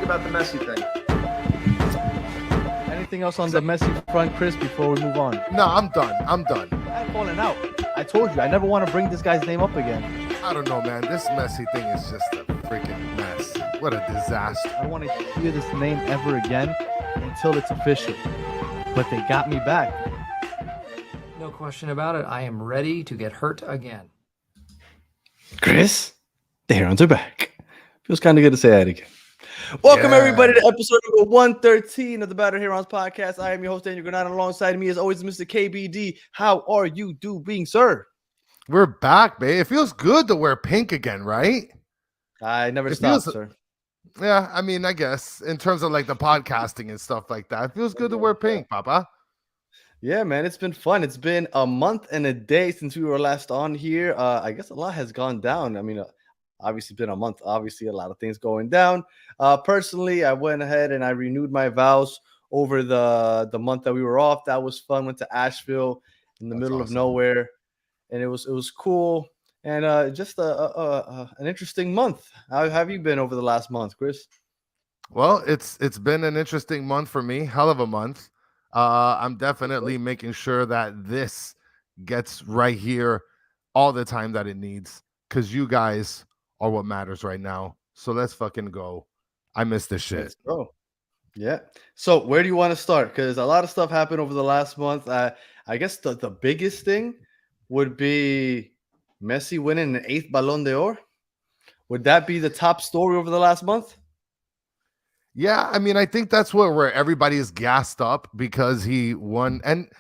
about the Messi thing? Anything else on the Messi front, Chris, before we move on? No, I'm done. I'm falling out. I told you, I never want to bring this guy's name up again. I don't know, man. This Messi thing is just a freaking mess. What a disaster. I don't want to hear this name ever again until it's official. But they got me back. No question about it. I am ready to get hurt again. Chris, the Herons are back. Feels kind of good to say that again. Welcome, everybody, to episode number 113 of the Battle Herons podcast. I am your host, Daniel Granada. Alongside me, as always, Mr. KBD. How are you doing, sir? We're back, babe. It feels good to wear pink again, right? I never stopped, sir. Yeah, I mean, I guess in terms of like the podcasting and stuff like that, it feels good to wear pink, Papa. Yeah, man, it's been fun. It's been a month and a day since we were last on here. I guess a lot has gone down. I mean, obviously been a month. Obviously, a lot of things going down. Personally, I went ahead and I renewed my vows over the month that we were off. That was fun. Went to Asheville in the middle of nowhere, and it was cool. And just an interesting month. How have you been over the last month, Chris? Well, it's been an interesting month for me. Hell of a month. I'm definitely making sure that this gets right here all the time that it needs, because you guys are what matters right now. So let's fucking go. I miss this shit. Let's go. Yeah. So where do you want to start? Because a lot of stuff happened over the last month. I guess the biggest thing would be Messi winning an 8th Ballon d'Or. Would that be the top story over the last month? Yeah, I mean, I think that's where everybody is gassed up because he won. And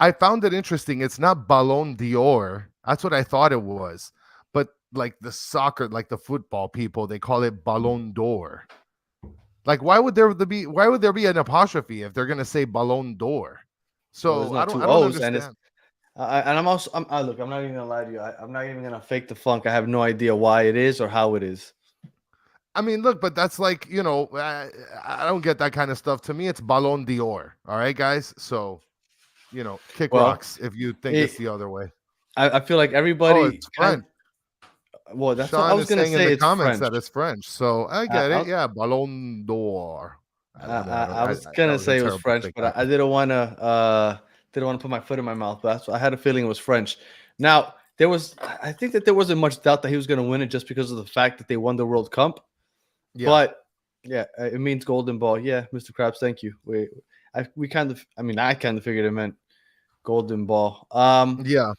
I found it interesting. It's not Ballon d'Or. That's what I thought it was. But like the soccer, like the football people, they call it Ballon d'Or. Like, why would there be an apostrophe if they're gonna say Ballon d'Or? So well, I don't understand. And I'm look, I'm not even gonna lie to you. I'm not even gonna fake the funk. I have no idea why it is or how it is. I mean, look, but that's like, I don't get that kind of stuff. To me, it's Ballon d'Or. All right, guys. So, kick rocks if you think it's the other way. I feel like everybody. Oh, it's French. Well, that's Sean what I was going to say. In the it's comments French. that it's French, so I get it. Yeah, Ballon d'Or. I was going to say it was French, but I didn't want to put my foot in my mouth. But I had a feeling it was French. Now I think that there wasn't much doubt that he was going to win it just because of the fact that they won the World Cup. Yeah. But yeah, it means golden ball. Yeah, Mr. Krabs, thank you. I kind of figured it meant golden ball. Yeah,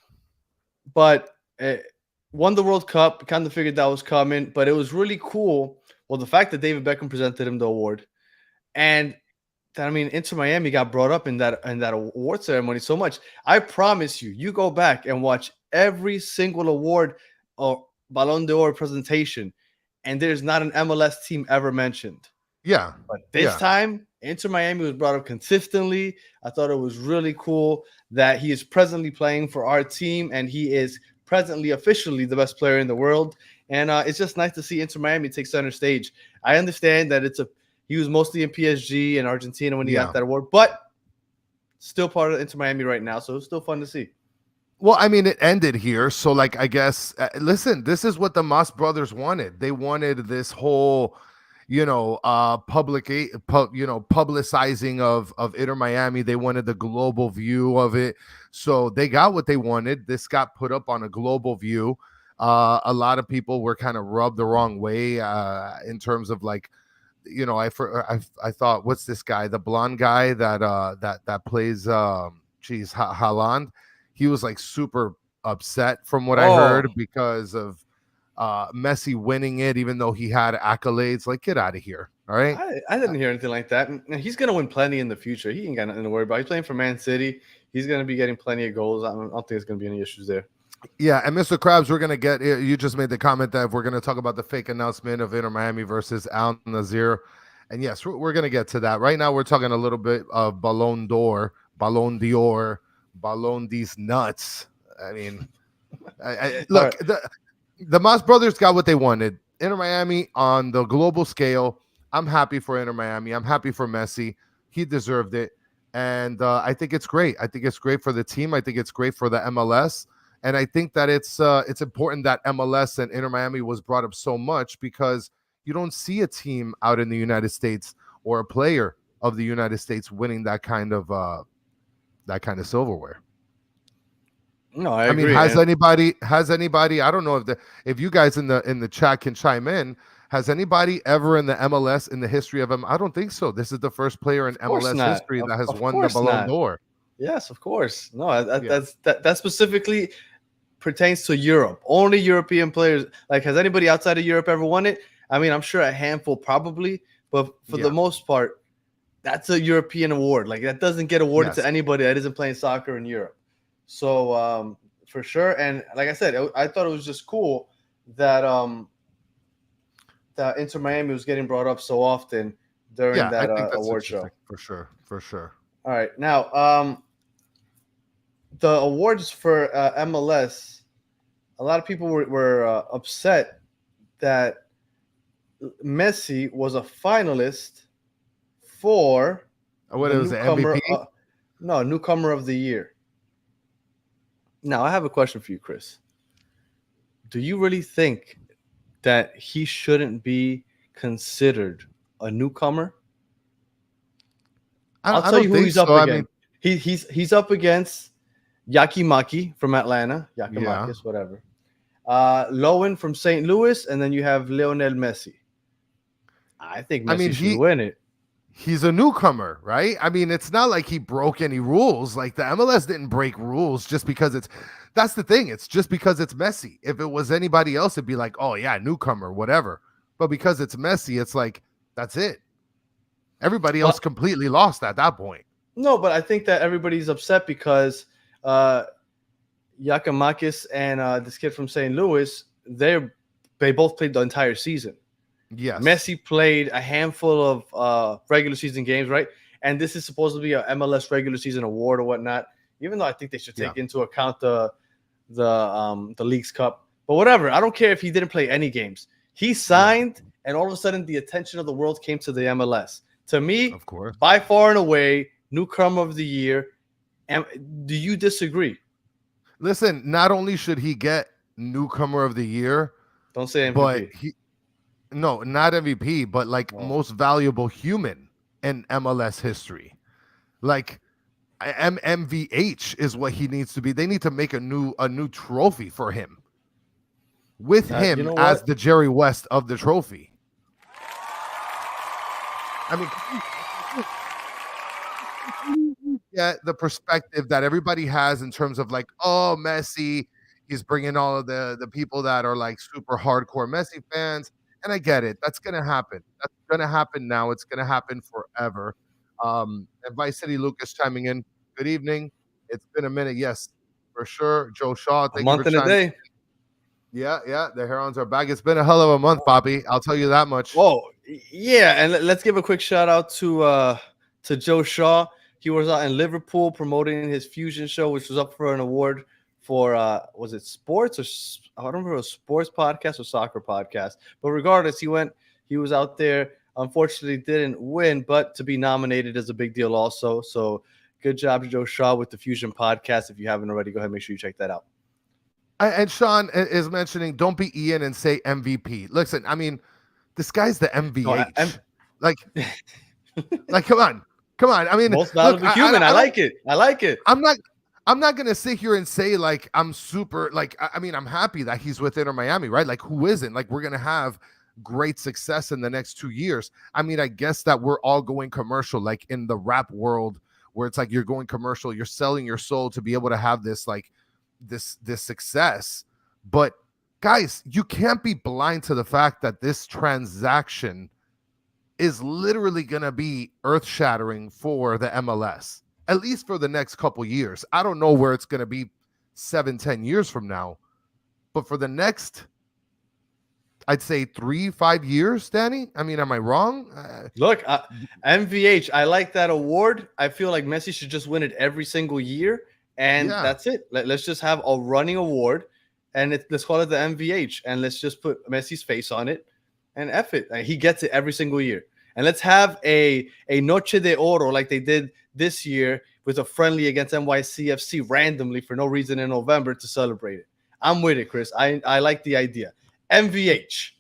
but won the World Cup. Kind of figured that was coming, but it was really cool. Well, the fact that David Beckham presented him the award, and that, I mean, Inter Miami got brought up in that award ceremony so much. I promise you go back and watch every single award or Ballon d'Or presentation, and there's not an MLS team ever mentioned. Yeah. But this time, Inter Miami was brought up consistently. I thought it was really cool that he is presently playing for our team, and he is presently officially the best player in the world. And it's just nice to see Inter Miami take center stage. I understand that he was mostly in PSG and Argentina when he got that award, but still part of Inter Miami right now, so it's still fun to see. Well, I mean, it ended here. So, like, I guess, listen, this is what the Moss brothers wanted. They wanted this whole, publicizing of Inter Miami. They wanted the global view of it. So they got what they wanted. This got put up on a global view. A lot of people were kind of rubbed the wrong way in terms of like, I thought, what's this guy, the blonde guy that plays Haaland? He was like super upset from what I heard because of Messi winning it, even though he had accolades. Like, get out of here. All right. I didn't hear anything like that. He's going to win plenty in the future. He ain't got nothing to worry about. He's playing for Man City. He's going to be getting plenty of goals. I don't think there's going to be any issues there. Yeah. And Mr. Krabs, we're going to you just made the comment that if we're going to talk about the fake announcement of Inter Miami versus Al Nassr. And yes, we're going to get to that. Right now, we're talking a little bit of Ballon d'Or, Ballon these nuts. I mean, look, the Moss brothers got what they wanted. Inter Miami on the global scale. I'm happy for Inter Miami. I'm happy for Messi. He deserved it. And I think it's great. I think it's great for the team. I think it's great for the MLS. And I think that it's important that MLS and Inter Miami was brought up so much because, You don't see a team out in the United States or a player of the United States winning that kind of silverware. No, I I mean, agree. has And anybody? I don't know if you guys in the chat can chime in. Has anybody ever in the MLS in the history of them? I don't think so. This is the first player in of course MLS not. history that has Of won the course Ballon not. d'Or. Yes, of course. No, Yeah. that specifically pertains to Europe. Only European players. Like, has anybody outside of Europe ever won it? I mean, I'm sure a handful probably, but for Yeah. the most part, that's a European award. Like, that doesn't get awarded Yes. to anybody that isn't playing soccer in Europe. So for sure. And like I said, I thought it was just cool that that Inter Miami was getting brought up so often during Yeah, I that think that's award interesting show. for sure. For sure. All right, now the awards for MLS. A lot of people were upset that Messi was a finalist for What the it was, the MVP? newcomer of the year. Now, I have a question for you, Chris. Do you really think that he shouldn't be considered a newcomer? I'll I tell you don't who think he's up so. I mean, against. He's up against Yakimaki from Atlanta, yeah. Yakimakis, whatever. Lowen from St. Louis, and then you have Lionel Messi. I think I mean, Messi should win it. he's a newcomer, right? I mean, it's not like he broke any rules. Like the MLS didn't break rules just because that's the thing. It's just because it's Messi. If it was anybody else, it'd be like, oh yeah, newcomer, whatever. But because it's Messi, it's like, that's it. Everybody else Well, completely lost at that point. no, but I think that everybody's upset because Yakimakis and this kid from St. Louis, they both played the entire season. Yes. Messi played a handful of regular season games, right? And this is supposed to be a MLS regular season award or whatnot. Even though I think they should take into account the Leagues Cup, but whatever. I don't care if he didn't play any games. He signed, and all of a sudden, the attention of the world came to the MLS. To me, Of course. by far and away, newcomer of the year. And do you disagree? Listen, not only should he get newcomer of the year, Don't say MVP. but no, not MVP, but like most valuable human in MLS history. Like MVH is what he needs to be. They need to make a new trophy for him with him you know as what? the Jerry West of the trophy. I mean, yeah, the perspective that everybody has in terms of like, oh, Messi, he's bringing all of the people that are like super hardcore Messi fans. And I get it. That's going to happen. That's going to happen now. It's going to happen forever. And Vice City Lucas chiming in. Good evening. It's been a minute. Yes, for sure. Joe Shaw. A month and a day. Yeah. The Herons are back. It's been a hell of a month, Bobby. I'll tell you that much. Oh, yeah. And let's give a quick shout out to Joe Shaw. He was out in Liverpool promoting his Fusion show, which was up for an award for was it sports or I don't remember if it was sports podcast or soccer podcast. But regardless, he was out there. Unfortunately, didn't win, but to be nominated is a big deal also. So good job to Joe Shaw with the Fusion podcast. If you haven't already, go ahead and make sure you check that out. And Sean is mentioning, don't be Ian and say MVP. Listen, I mean, this guy's the MVH. Like, come on. I mean, most valuable human. I like it. I'm not gonna sit here and say like I'm super like. I mean, I'm happy that he's with Inter Miami, right? Like, who isn't? Like, we're gonna have great success in the next 2 years. I mean, I guess that we're all going commercial, like in the rap world, where it's like you're going commercial, you're selling your soul to be able to have this like this success. But guys, you can't be blind to the fact that this transaction is literally going to be earth-shattering for the MLS, at least for the next couple years. I don't know where it's going to be 7-10 years from now, but for the next, I'd say 3-5 years, Danny. I mean, am I wrong? Look, MVH, I like that award. I feel like Messi should just win it every single year, and that's it. Let's just have a running award, and let's call it the MVH, and let's just put Messi's face on it, and F it. He gets it every single year. And let's have a Noche de Oro like they did this year with a friendly against NYCFC randomly for no reason in November to celebrate it. I'm with it, Chris. I like the idea. MVH.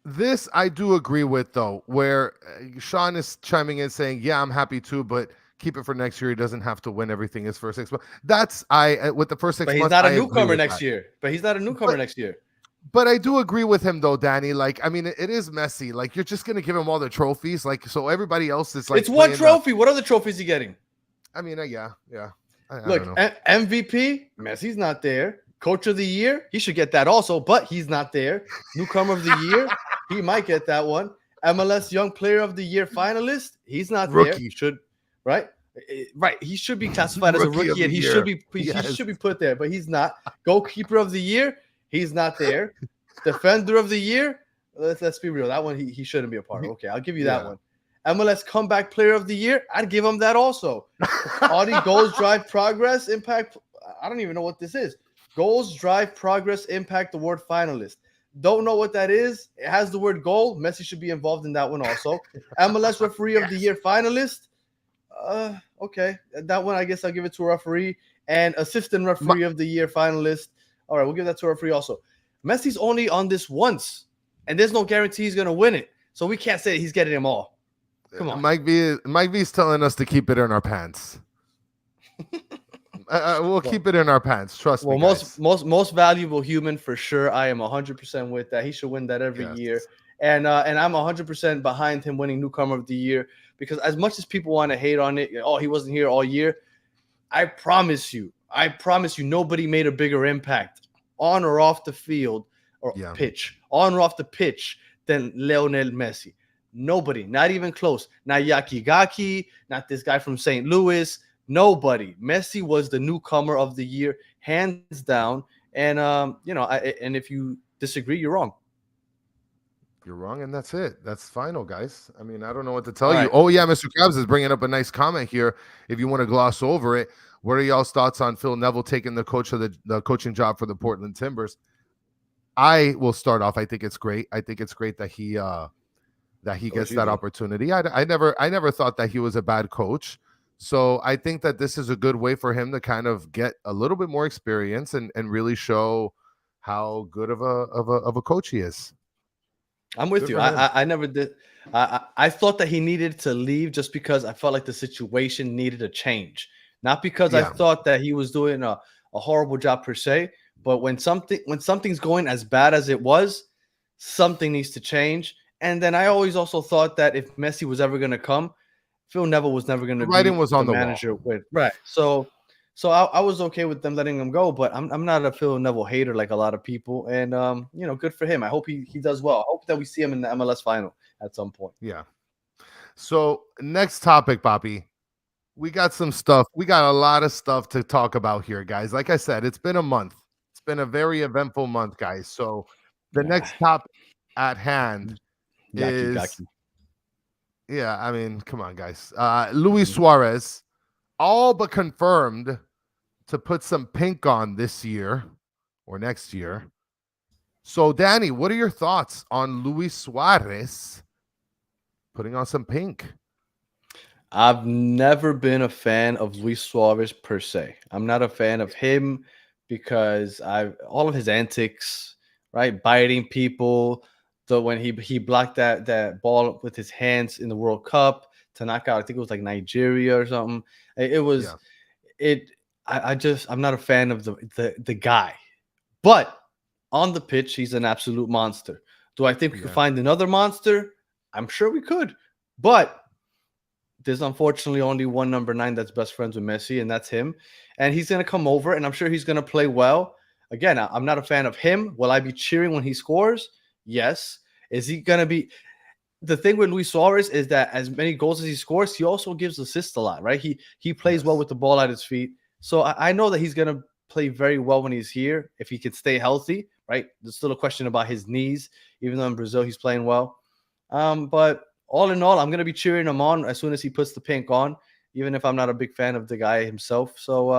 This I do agree with, though, where Sean is chiming in saying, "Yeah, I'm happy too, but keep it for next year. He doesn't have to win everything his first 6 months." That's with the first 6 But he's months, not I a agree newcomer with next that. year. But he's not a newcomer But next year. but I do agree with him, though, Danny. Like, I mean, it is messy. Like, you're just gonna give him all the trophies, like, so everybody else is It's like one playing the. trophy. What other trophies he getting? I mean, yeah. I don't Look, know. MVP, Messi's not there. Coach of the year, he should get that also, but he's not there. Newcomer of the year, he might get that one. MLS Young Player of the Year finalist, he's not there. Rookie, Should right, right. He should be classified as a rookie of rookie, the and year. he Yes. should be put there, but he's not. Goalkeeper of the year, he's not there. Defender of the year, let's be real. That one he shouldn't be a part of. Okay, I'll give you that Yeah. one. MLS Comeback Player of the Year, I'd give him that also. Audi Goals Drive Progress Impact. I don't even know what this is. Goals Drive Progress Impact Award finalist. Don't know what that is. It has the word goal. Messi should be involved in that one also. MLS Referee of the Year finalist. Okay. That one, I guess I'll give it to a referee. And Assistant Referee of the Year finalist. All right, we'll give that to a referee also. Messi's only on this once, and there's no guarantee he's going to win it. So we can't say he's getting them all. Come on. Mike V's telling us to keep it in our pants. We'll keep it in our pants. Trust me. Guys. Most valuable human for sure. I am 100% with that. He should win that every year, and I'm 100% behind him winning Newcomer of the Year, because as much as people want to hate on it, oh, he wasn't here all year. I promise you, nobody made a bigger impact on or off the field or pitch, on or off the pitch than Lionel Messi. Nobody, not even close. Not Yakigaki, not this guy from St. Louis. Nobody. Messi was the newcomer of the year, hands down. And and if you disagree, you're wrong. You're wrong, and that's it. That's final, guys. I mean, I don't know what to tell you. Right. Oh yeah, Mr. Krabs is bringing up a nice comment here. If you want to gloss over it, what are y'all's thoughts on Phil Neville taking the coaching job for the Portland Timbers? I will start off. I think it's great. I think it's great that he gets that opportunity. I never thought that he was a bad coach. So I think that this is a good way for him to kind of get a little bit more experience and really show how good of a coach he is. I'm with you. I never did. I thought that he needed to leave just because I felt like the situation needed a change, not because I thought that he was doing a horrible job per se. But when something's going as bad as it was, something needs to change. And then I always also thought that if Messi was ever going to come, Phil Neville was never going to be the manager with. Right. So I was okay with them letting him go, but I'm not a Phil Neville hater like a lot of people. And good for him. I hope he does well. I hope that we see him in the MLS final at some point. Yeah. So next topic, Poppy. We got some stuff. We got a lot of stuff to talk about here, guys. Like I said, it's been a month. It's been a very eventful month, guys. So the next topic at hand is yeah, I mean, come on, guys. Luis Suarez, all but confirmed to put some pink on this year or next year. So, Danny, what are your thoughts on Luis Suarez putting on some pink? I've never been a fan of Luis Suarez per se. I'm not a fan of him because all of his antics, right? Biting people. So when he blocked that ball with his hands in the World Cup to knock out, I think it was like Nigeria or something. I'm not a fan of the guy, but on the pitch he's an absolute monster. Do I think we could find another monster? I'm sure we could, but there's unfortunately only one number 9 that's best friends with Messi, and that's him. And he's gonna come over, and I'm sure he's gonna play well. Again, I'm not a fan of him. Will I be cheering when he scores? Yes. Is he going to be – the thing with Luis Suarez is that as many goals as he scores, he also gives assists a lot, right? He plays well with the ball at his feet. So I know that he's going to play very well when he's here if he could stay healthy, right? There's still a question about his knees, even though in Brazil he's playing well. But all in all, I'm going to be cheering him on as soon as he puts the pink on, even if I'm not a big fan of the guy himself. So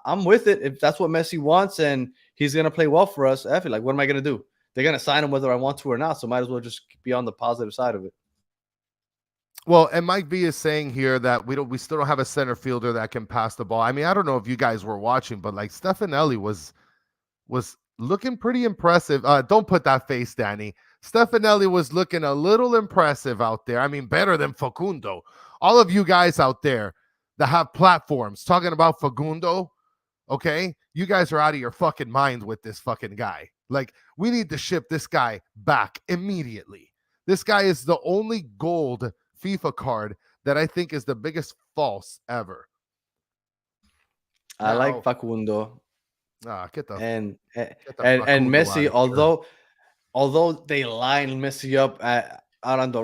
I'm with it. If that's what Messi wants and he's going to play well for us, I feel like, what am I going to do? They're going to sign him whether I want to or not, so might as well just be on the positive side of it. Well, and Mike V is saying here that we still don't have a center fielder that can pass the ball. I mean, I don't know if you guys were watching, but like Stefanelli was looking pretty impressive. Don't put that face, Danny. Stefanelli was looking a little impressive out there. I mean, better than Facundo. All of you guys out there that have platforms talking about Facundo, okay? You guys are out of your fucking mind with this fucking guy. Like, we need to ship this guy back immediately. This guy is the only gold FIFA card that I think is the biggest false ever. I like Facundo Get the and Facundo Messi. out of here. Although they line Messi up out on the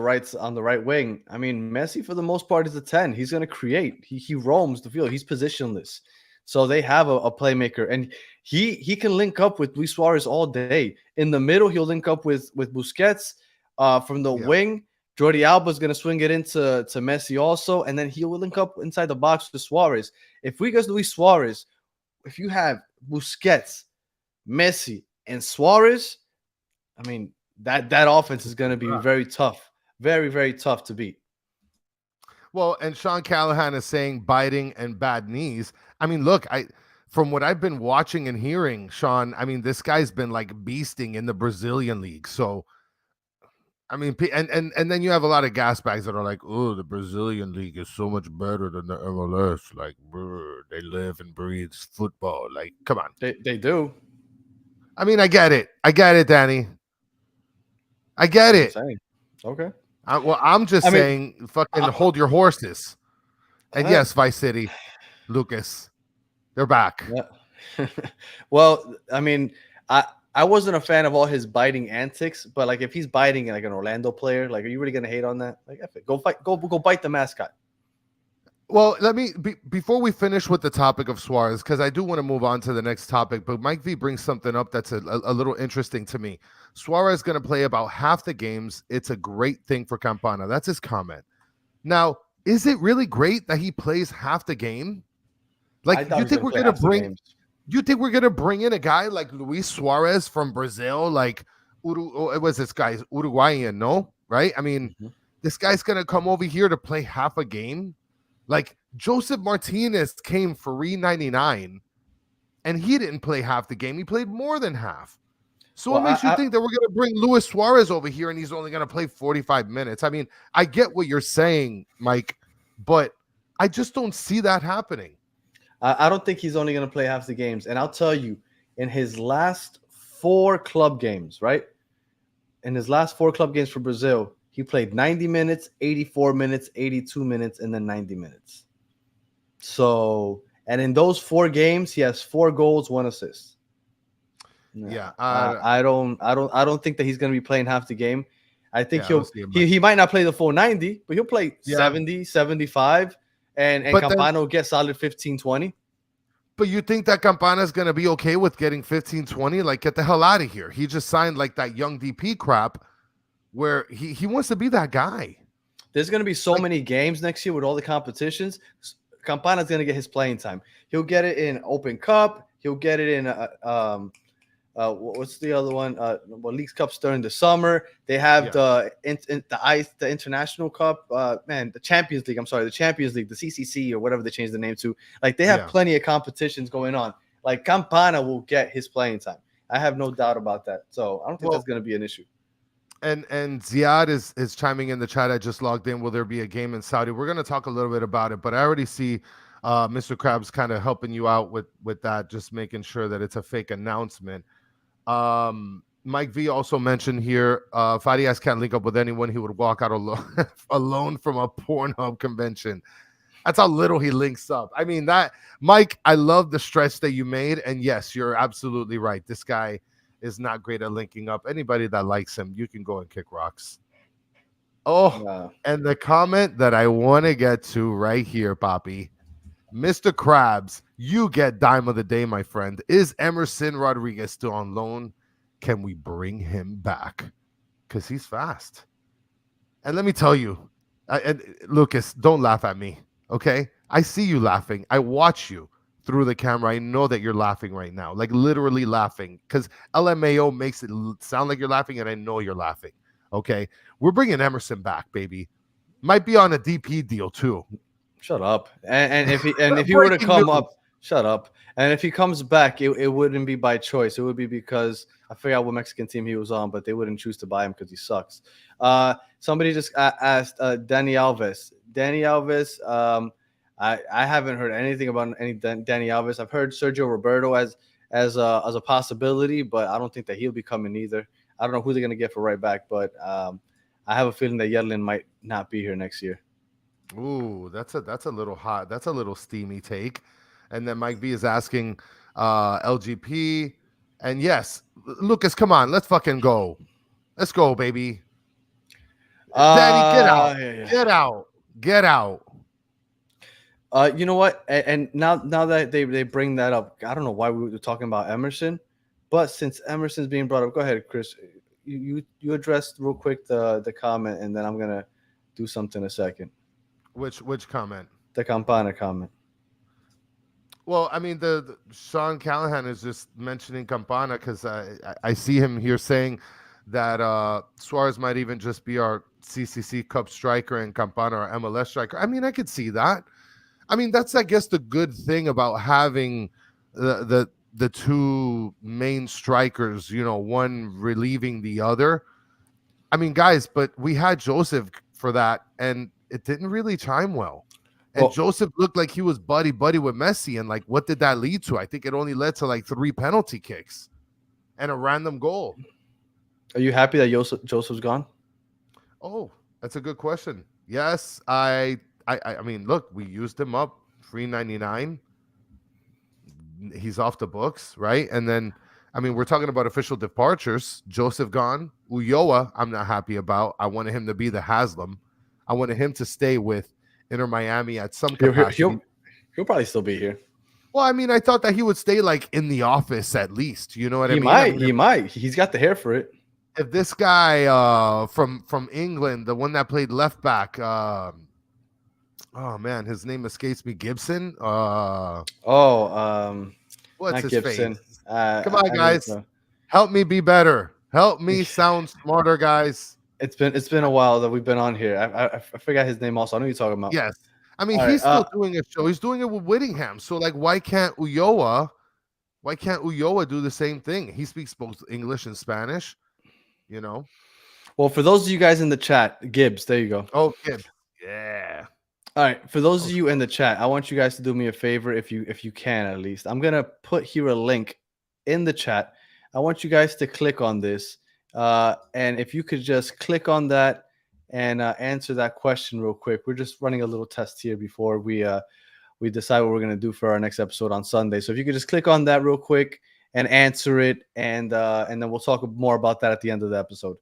right wing, I mean Messi for the most part is a 10. He's going to create. He roams the field. He's positionless. So they have a playmaker, and he can link up with Luis Suarez all day. In the middle, he'll link up with Busquets. From the wing, Jordi Alba is going to swing it into Messi also, and then he will link up inside the box with Suarez. If we get Luis Suarez, if you have Busquets, Messi, and Suarez, I mean that offense is going to be very tough, very very tough to beat. Well, and Sean Callahan is saying biting and bad knees. I mean, look, from what I've been watching and hearing, Sean, I mean, this guy's been like beasting in the Brazilian league. So, I mean, and then you have a lot of gas bags that are like, oh, the Brazilian league is so much better than the MLS. Like, they live and breathe football. Like, come on. They do. I mean, I get it, Danny. I get it. Okay. I'm just saying, fucking hold your horses. And yes, Vice City, Lucas, they're back. Yeah. Well, I mean, I wasn't a fan of all his biting antics, but like if he's biting like an Orlando player, like are you really gonna hate on that? Like, go fight, go bite the mascot. Well, let me before we finish with the topic of Suarez, because I do want to move on to the next topic. But Mike V brings something up that's a little interesting to me. Suarez is going to play about half the games. It's a great thing for Campana. That's his comment. Now, is it really great that he plays half the game? Like, you think we're going to bring? You think we're going to bring in a guy like Luis Suarez from Brazil? Like, it was this guy's Uruguayan, no? Right? I mean, this guy's going to come over here to play half a game. Like, Joseph Martinez came for $3.99, and he didn't play half the game. He played more than half. So what makes you think that we're going to bring Luis Suarez over here and he's only going to play 45 minutes? I mean, I get what you're saying, Mike, but I just don't see that happening. I don't think he's only going to play half the games. And I'll tell you, in his last 4 club games, right? In his last 4 club games for Brazil, he played 90 minutes, 84 minutes, 82 minutes, and then 90 minutes. So, and in those 4 games, he has 4 goals, 1 assist. Yeah, I don't think that he's going to be playing half the game. I think he might not play the full 90, but he'll play 70, 75, and Campana will get solid 15, 20. But you think that Campana is going to be okay with getting 15, 20? Like, get the hell out of here. He just signed like that young DP crap where he wants to be that guy. There's going to be so many games next year with all the competitions. Campana's going to get his playing time. He'll get it in Open Cup. He'll get it in what's the other one? Leagues Cups during the summer. They have the International Cup. The Champions League. I'm sorry, the Champions League, the CCC or whatever they changed the name to. Like, they have plenty of competitions going on. Like, Campana will get his playing time. I have no doubt about that. So I don't think that's going to be an issue. And Ziad is chiming in the chat. I just logged in. Will there be a game in Saudi? We're going to talk a little bit about it, but I already see Mr. Krabs kind of helping you out with that, just making sure that it's a fake announcement. Mike V also mentioned here, Farias can't link up with anyone. He would walk out alone from a Pornhub convention. That's how little he links up. I mean, that, Mike, I love the stretch that you made. And yes, you're absolutely right. This guy is not great at linking up. Anybody that likes him, you can go and kick rocks. And the comment that I want to get to right here, Poppy, Mr. Krabs, you get dime of the day, my friend. Is Emerson Rodriguez still on loan? Can we bring him back? Because he's fast. And let me tell you, and Lucas, don't laugh at me, okay? I see you laughing. I watch you through the camera. I know that you're laughing right now, like literally laughing, because LMAO makes it sound like you're laughing, and I know you're laughing, okay? We're bringing Emerson back, baby. Might be on a DP deal, too. Shut up. And if he were to come up, Shut up. And if he comes back, it wouldn't be by choice. It would be because I forgot what Mexican team he was on, but they wouldn't choose to buy him because he sucks. Somebody just asked Danny Alves. Danny Alves. I haven't heard anything about any Danny Alves. I've heard Sergio Roberto as a possibility, but I don't think that he'll be coming either. I don't know who they're gonna get for right back, but I have a feeling that Yedlin might not be here next year. Ooh, that's a little hot. That's a little steamy take. And then Mike B is asking LGP. And yes, Lucas, come on, let's fucking go. Let's go, baby. Daddy, get out. Yeah, yeah. Get out. Get out. You know what? And now that they bring that up, I don't know why we were talking about Emerson, but since Emerson's being brought up, go ahead, Chris. You addressed real quick the comment, and then I'm gonna do something in a second. Which comment? The Campana comment. Well, I mean, the Sean Callahan is just mentioning Campana because I see him here saying that Suarez might even just be our CCC Cup striker and Campana our MLS striker. I mean, I could see that. I mean, that's, I guess, the good thing about having the two main strikers, you know, one relieving the other. I mean, guys, but we had Joseph for that, and it didn't really chime well. And Well, Joseph looked like he was buddy with Messi. And like, what did that lead to? I think it only led to like 3 penalty kicks and a random goal. are you happy that Joseph's gone? Oh, that's a good question. Yes, I mean, look, we used him up $3.99. He's off the books, right? And then, I mean, we're talking about official departures. Joseph gone. Ulloa, I'm not happy about. I wanted him to be the Haslam. I wanted him to stay with Inter Miami at some capacity. He'll probably still be here. Well, I mean, I thought that he would stay like in the office at least. You know what I mean? He might. He's got the hair for it. If this guy from England, the one that played left back, oh man, his name escapes me. Gibson. What's Not his Gibson. face? Come on, guys, help me be better. Help me sound smarter, guys. It's been a while that we've been on here. I forgot his name also. I know you're talking about. Yes, I mean, All he's right, still doing a show. He's doing it with Whittingham. So like, why can't Ulloa do the same thing? He speaks both English and Spanish. You know. Well, for those of you guys in the chat, Gibbs, there you go. Oh, Gibbs. Yeah. All right, for those of you in the chat, I want you guys to do me a favor if you can at least. I'm gonna put here a link in the chat. I want you guys to click on this, and if you could just click on that and answer that question real quick. We're just running a little test here before we decide what we're gonna do for our next episode on Sunday. So if you could just click on that real quick and answer it, and then we'll talk more about that at the end of the episode.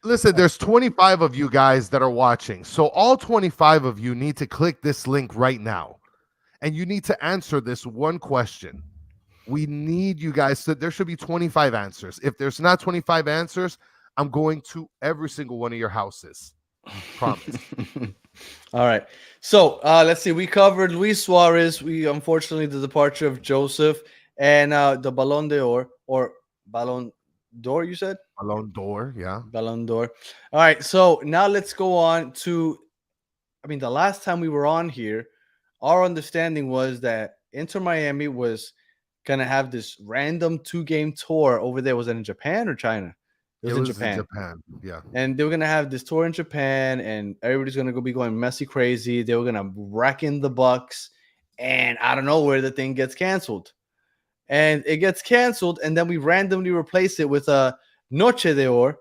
Listen, there's 25 of you guys that are watching. So all 25 of you need to click this link right now. And you need to answer this one question. We need you guys to, there should be 25 answers. If there's not 25 answers, I'm going to every single one of your houses. Promise. All right. So let's see. We covered Luis Suarez. We unfortunately the departure of Joseph and the Ballon d'Or or Ballon d'Or, you said? Ballon d'Or, yeah. Ballon d'Or. All right. So now let's go on to, I mean, the last time we were on here, our understanding was that Inter Miami was going to have this random 2-game tour over there. Was it in Japan or China? It was in Japan. Yeah. And they were going to have this tour in Japan, and everybody's going to be going Messi crazy. They were going to rack in the bucks, and out of nowhere, the thing gets canceled. And it gets canceled, and then we randomly replace it with a Noche de Oro,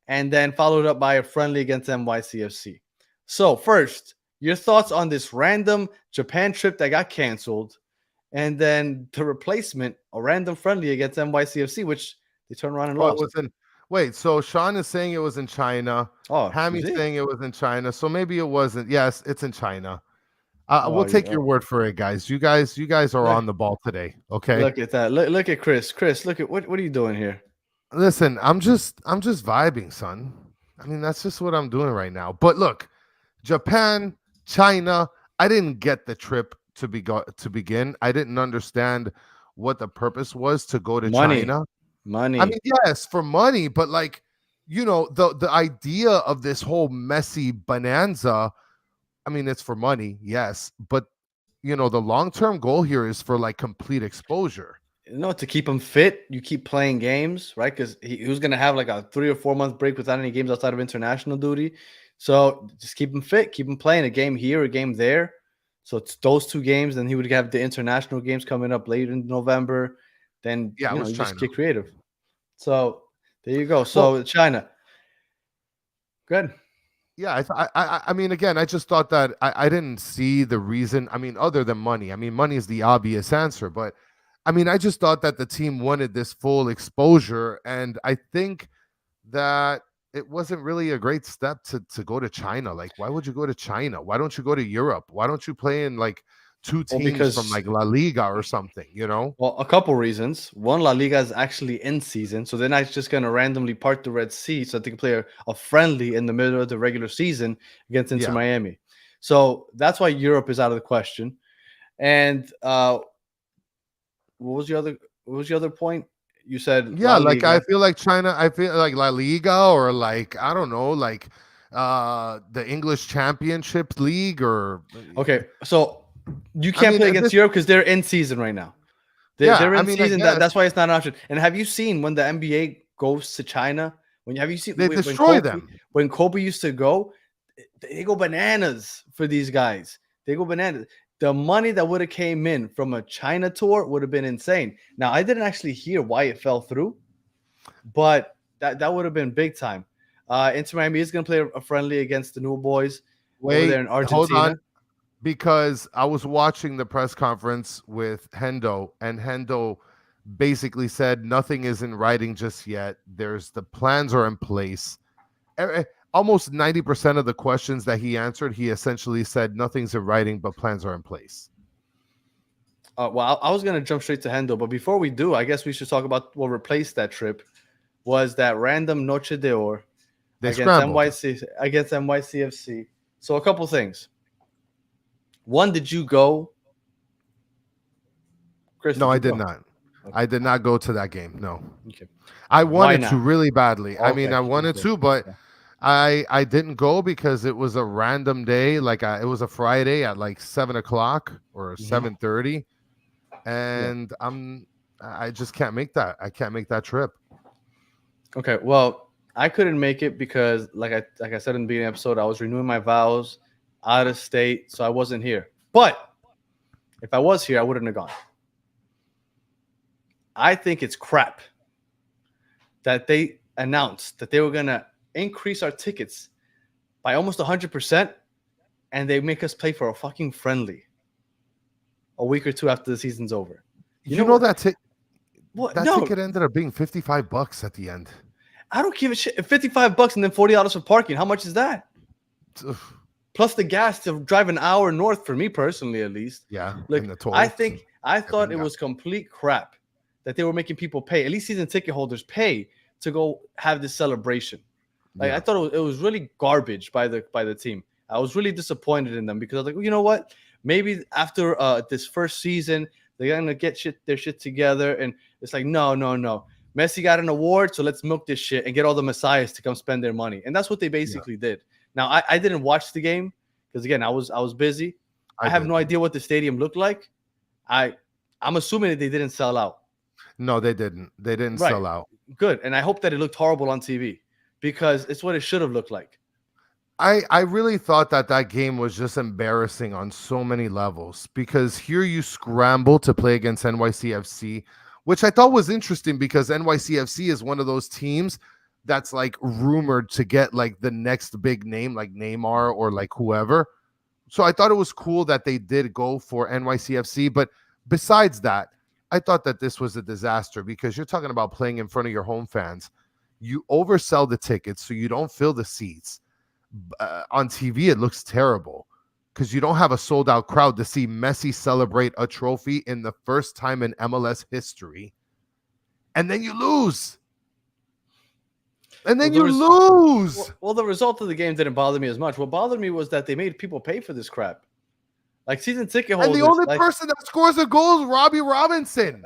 and then followed up by a friendly against NYCFC. So first, your thoughts on this random Japan trip that got canceled, and then the replacement, a random friendly against NYCFC, which they turned around and lost. Wait, so Sean is saying it was in China. Oh, Hammy's saying it was in China, so maybe it wasn't. Yes, it's in China. We'll take your word for it, guys. You guys are on the ball today. Okay. Look at that. Look at Chris. Chris, look at what are you doing here? Listen, I'm just vibing, son. I mean, that's just what I'm doing right now. But look, Japan, China, I didn't get the trip to begin. I didn't understand what the purpose was to go to China. Money. I mean, yes, for money, but like, you know, the idea of this whole Messi bonanza, I mean, it's for money, yes, but the long-term goal here is for like complete exposure. To keep him fit, you keep playing games, right? Because he was going to have like a 3 or 4 month break without any games outside of international duty. So just keep him fit, keep him playing a game here, a game there. So it's those 2 games. Then he would have the international games coming up later in November. Then, Yeah, it was you just China. get creative. So there you go. Well, So China. Good. yeah, I mean, again, I just thought that I didn't see the reason. I mean, other than money. I mean, money is the obvious answer, but I mean, I just thought that the team wanted this full exposure, and I think that it wasn't really a great step to go to China. Like, why would you go to China? Why don't you go to Europe? Why don't you play in like two Well, teams from because like La Liga or something? You know? Well, a couple reasons. One, La Liga is actually in season, so they're not just going to randomly part the Red Sea so that they can play a friendly in the middle of the regular season against Inter Yeah, Miami. So that's why Europe is out of the question. And what was your other point? You said yeah. La Like I Liga. feel like China. I feel like La Liga or like I don't know, like the English Championship League or Okay, so you I can't mean play against this. Europe because they're in season right now. Yeah, They're I in mean I season. guess That's why it's not an option. And have you seen when the NBA goes to China? When have you seen they when destroy them. Kobe used to go? They go bananas for these guys. They go bananas. The money that would have came in from a China tour would have been insane. Now I didn't actually hear why it fell through, but that would have been big time. Inter Miami is going to play a friendly against the new boys over there Wait, in hold on. Argentina. Because I was watching the press conference with Hendo, and Hendo basically said nothing is in writing just yet. There's the plans are in place. Almost 90% of the questions that he answered, he essentially said nothing's in writing, but plans are in place. Well, I was going to jump straight to Hendo, but before we do, I guess we should talk about what replaced that trip. Was that random Noche de Oro They scrambled. Against NYCFC. So a couple things. One, did you go? Chris, No, did I you did go? not. Okay. I did not go to that game. No. Okay. I Why wanted to not? really badly. I mean, Okay. I wanted Okay. to, but Okay. I didn't go because it was a random day. Like it was a Friday at like 7 o'clock or Mhm. 7:30, Yeah. and I just can't make that. I can't make that trip. Okay. Well, I couldn't make it because, like I said in the beginning of the episode, I was renewing my vows out of state, so I wasn't here. But if I was here, I wouldn't have gone. I think it's crap that they announced that they were gonna increase our tickets by almost 100%, and they make us play for a fucking friendly a week or two after the season's over. You You know know what? that What? that No, ticket ended up being $55 at the end. I don't give a shit. $55 and then $40 for parking. How much is that? Ugh, Plus the gas to drive an hour north for me personally, at least. yeah, Look, and the tolls. I thought it Everything. was complete crap that they were making people pay, at least season ticket holders pay to go have this celebration. Like I Yeah, thought it was really garbage by the team. I was really disappointed in them because I was like, well, you know what? Maybe after this first season, they're gonna get their shit together. And it's like, no, no, no. Messi got an award, so let's milk this shit and get all the messiahs to come spend their money. And that's what they yeah, basically did. Now I didn't watch the game because again I was busy. I I have did. no idea what the stadium looked like. I'm assuming that they didn't sell out. No, they didn't. They didn't Right. sell out. Good. And I hope that it looked horrible on TV because it's what it should have looked like. I really thought that game was just embarrassing on so many levels because here you scramble to play against NYCFC, which I thought was interesting because NYCFC is one of those teams that's like rumored to get like the next big name like Neymar or like whoever. So I thought it was cool that they did go for NYCFC, but besides that, I thought that this was a disaster because you're talking about playing in front of your home fans. You oversell the tickets so you don't fill the seats on TV, it looks terrible because you don't have a sold out crowd to see Messi celebrate a trophy in the first time in MLS history. And then you lose. And then you lose. Well, the result of the game didn't bother me as much. What bothered me was that they made people pay for this crap. Like season ticket And holders, the only like person that scores a goal is Robbie Robinson.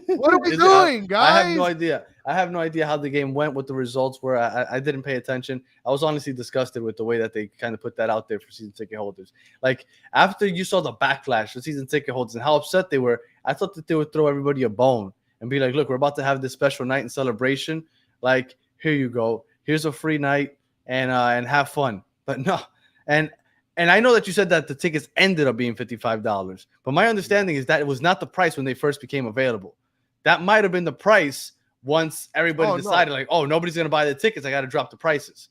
What are we doing, I have no guys? idea. I have no idea how the game went, what the results were. I didn't pay attention. I was honestly disgusted with the way that they kind of put that out there for season ticket holders. Like after you saw the backlash for season ticket holders and how upset they were, I thought that they would throw everybody a bone and be like, "Look, we're about to have this special night in celebration. Like, here you go. Here's a free night and have fun." But no, and and I know that you said that the tickets ended up being $55, but my understanding is that it was not the price when they first became available. That might have been the price once everybody decided, like, oh, nobody's gonna buy the tickets. I got to drop the prices.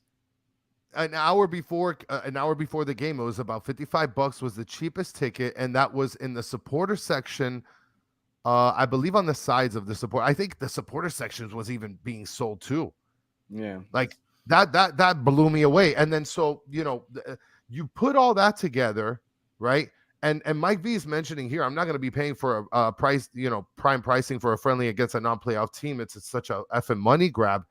An hour before the game, it was about $55 was the cheapest ticket, and that was in the supporter section. I believe on the sides of the support. I think the supporter sections was even being sold too. Yeah, like that blew me away. And then so you put all that together, right? And Mike V is mentioning here, I'm not going to be paying for a price, prime pricing for a friendly against a non-playoff team. It's such a effing money grab.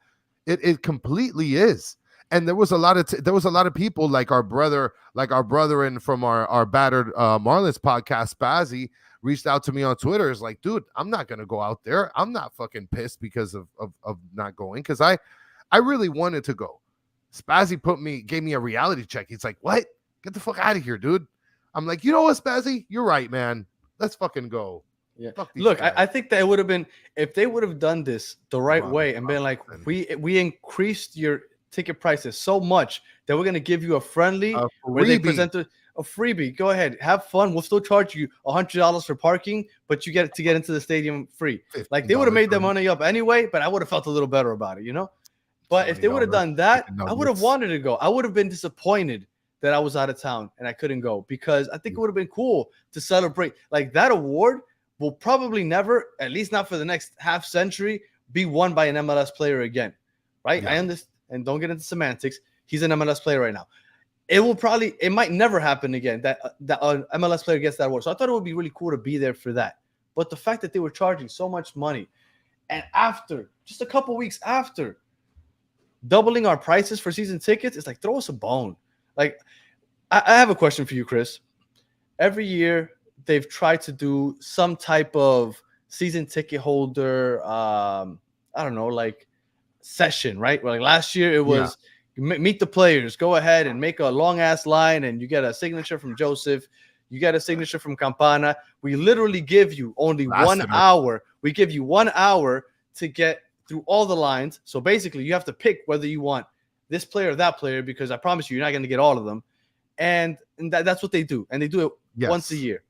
It completely is. And there was a lot of people like our brother and from our battered Marlins podcast, Spazzy, reached out to me on Twitter. Is like, dude, I'm not going to go out there. I'm not fucking pissed because of not going. Cause I really wanted to go. Spazzy gave me a reality check. He's like, what? Get the fuck out of here, dude. I'm like, you know what, Spazzy? You're right, man. Let's fucking go. Yeah. Look, I think that it would have been, if they would have done this the right way and been like, we increased your ticket prices so much that we're going to give you a friendly where they present a freebie. Go ahead, have fun. We'll still charge you $100 for parking, but you get to get into the stadium free. Like they would have made their money up anyway, but I would have felt a little better about it, But if they would have done that, I would have wanted to go. I would have been disappointed that I was out of town and I couldn't go, because I think it would have been cool to celebrate. Like that award will probably never, at least not for the next half century, be won by an MLS player again, right? Yeah. I understand, and don't get into semantics. He's an MLS player right now. It might never happen again that an MLS player gets that award. So I thought it would be really cool to be there for that. But the fact that they were charging so much money, and after, just a couple weeks after, doubling our prices for season tickets, it's like, throw us a bone. Like, I have a question for you, Chris. Every year, they've tried to do some type of season ticket holder, I don't know, like session, right? Like last year, it was meet the players, go ahead and make a long-ass line, and you get a signature from Joseph. You get a signature from Campana. We literally give you only 1 hour. We give you 1 hour to get through all the lines. So basically, you have to pick whether you want this player or that player, because I promise you're not going to get all of them. And that's what they do. And they do it once a year.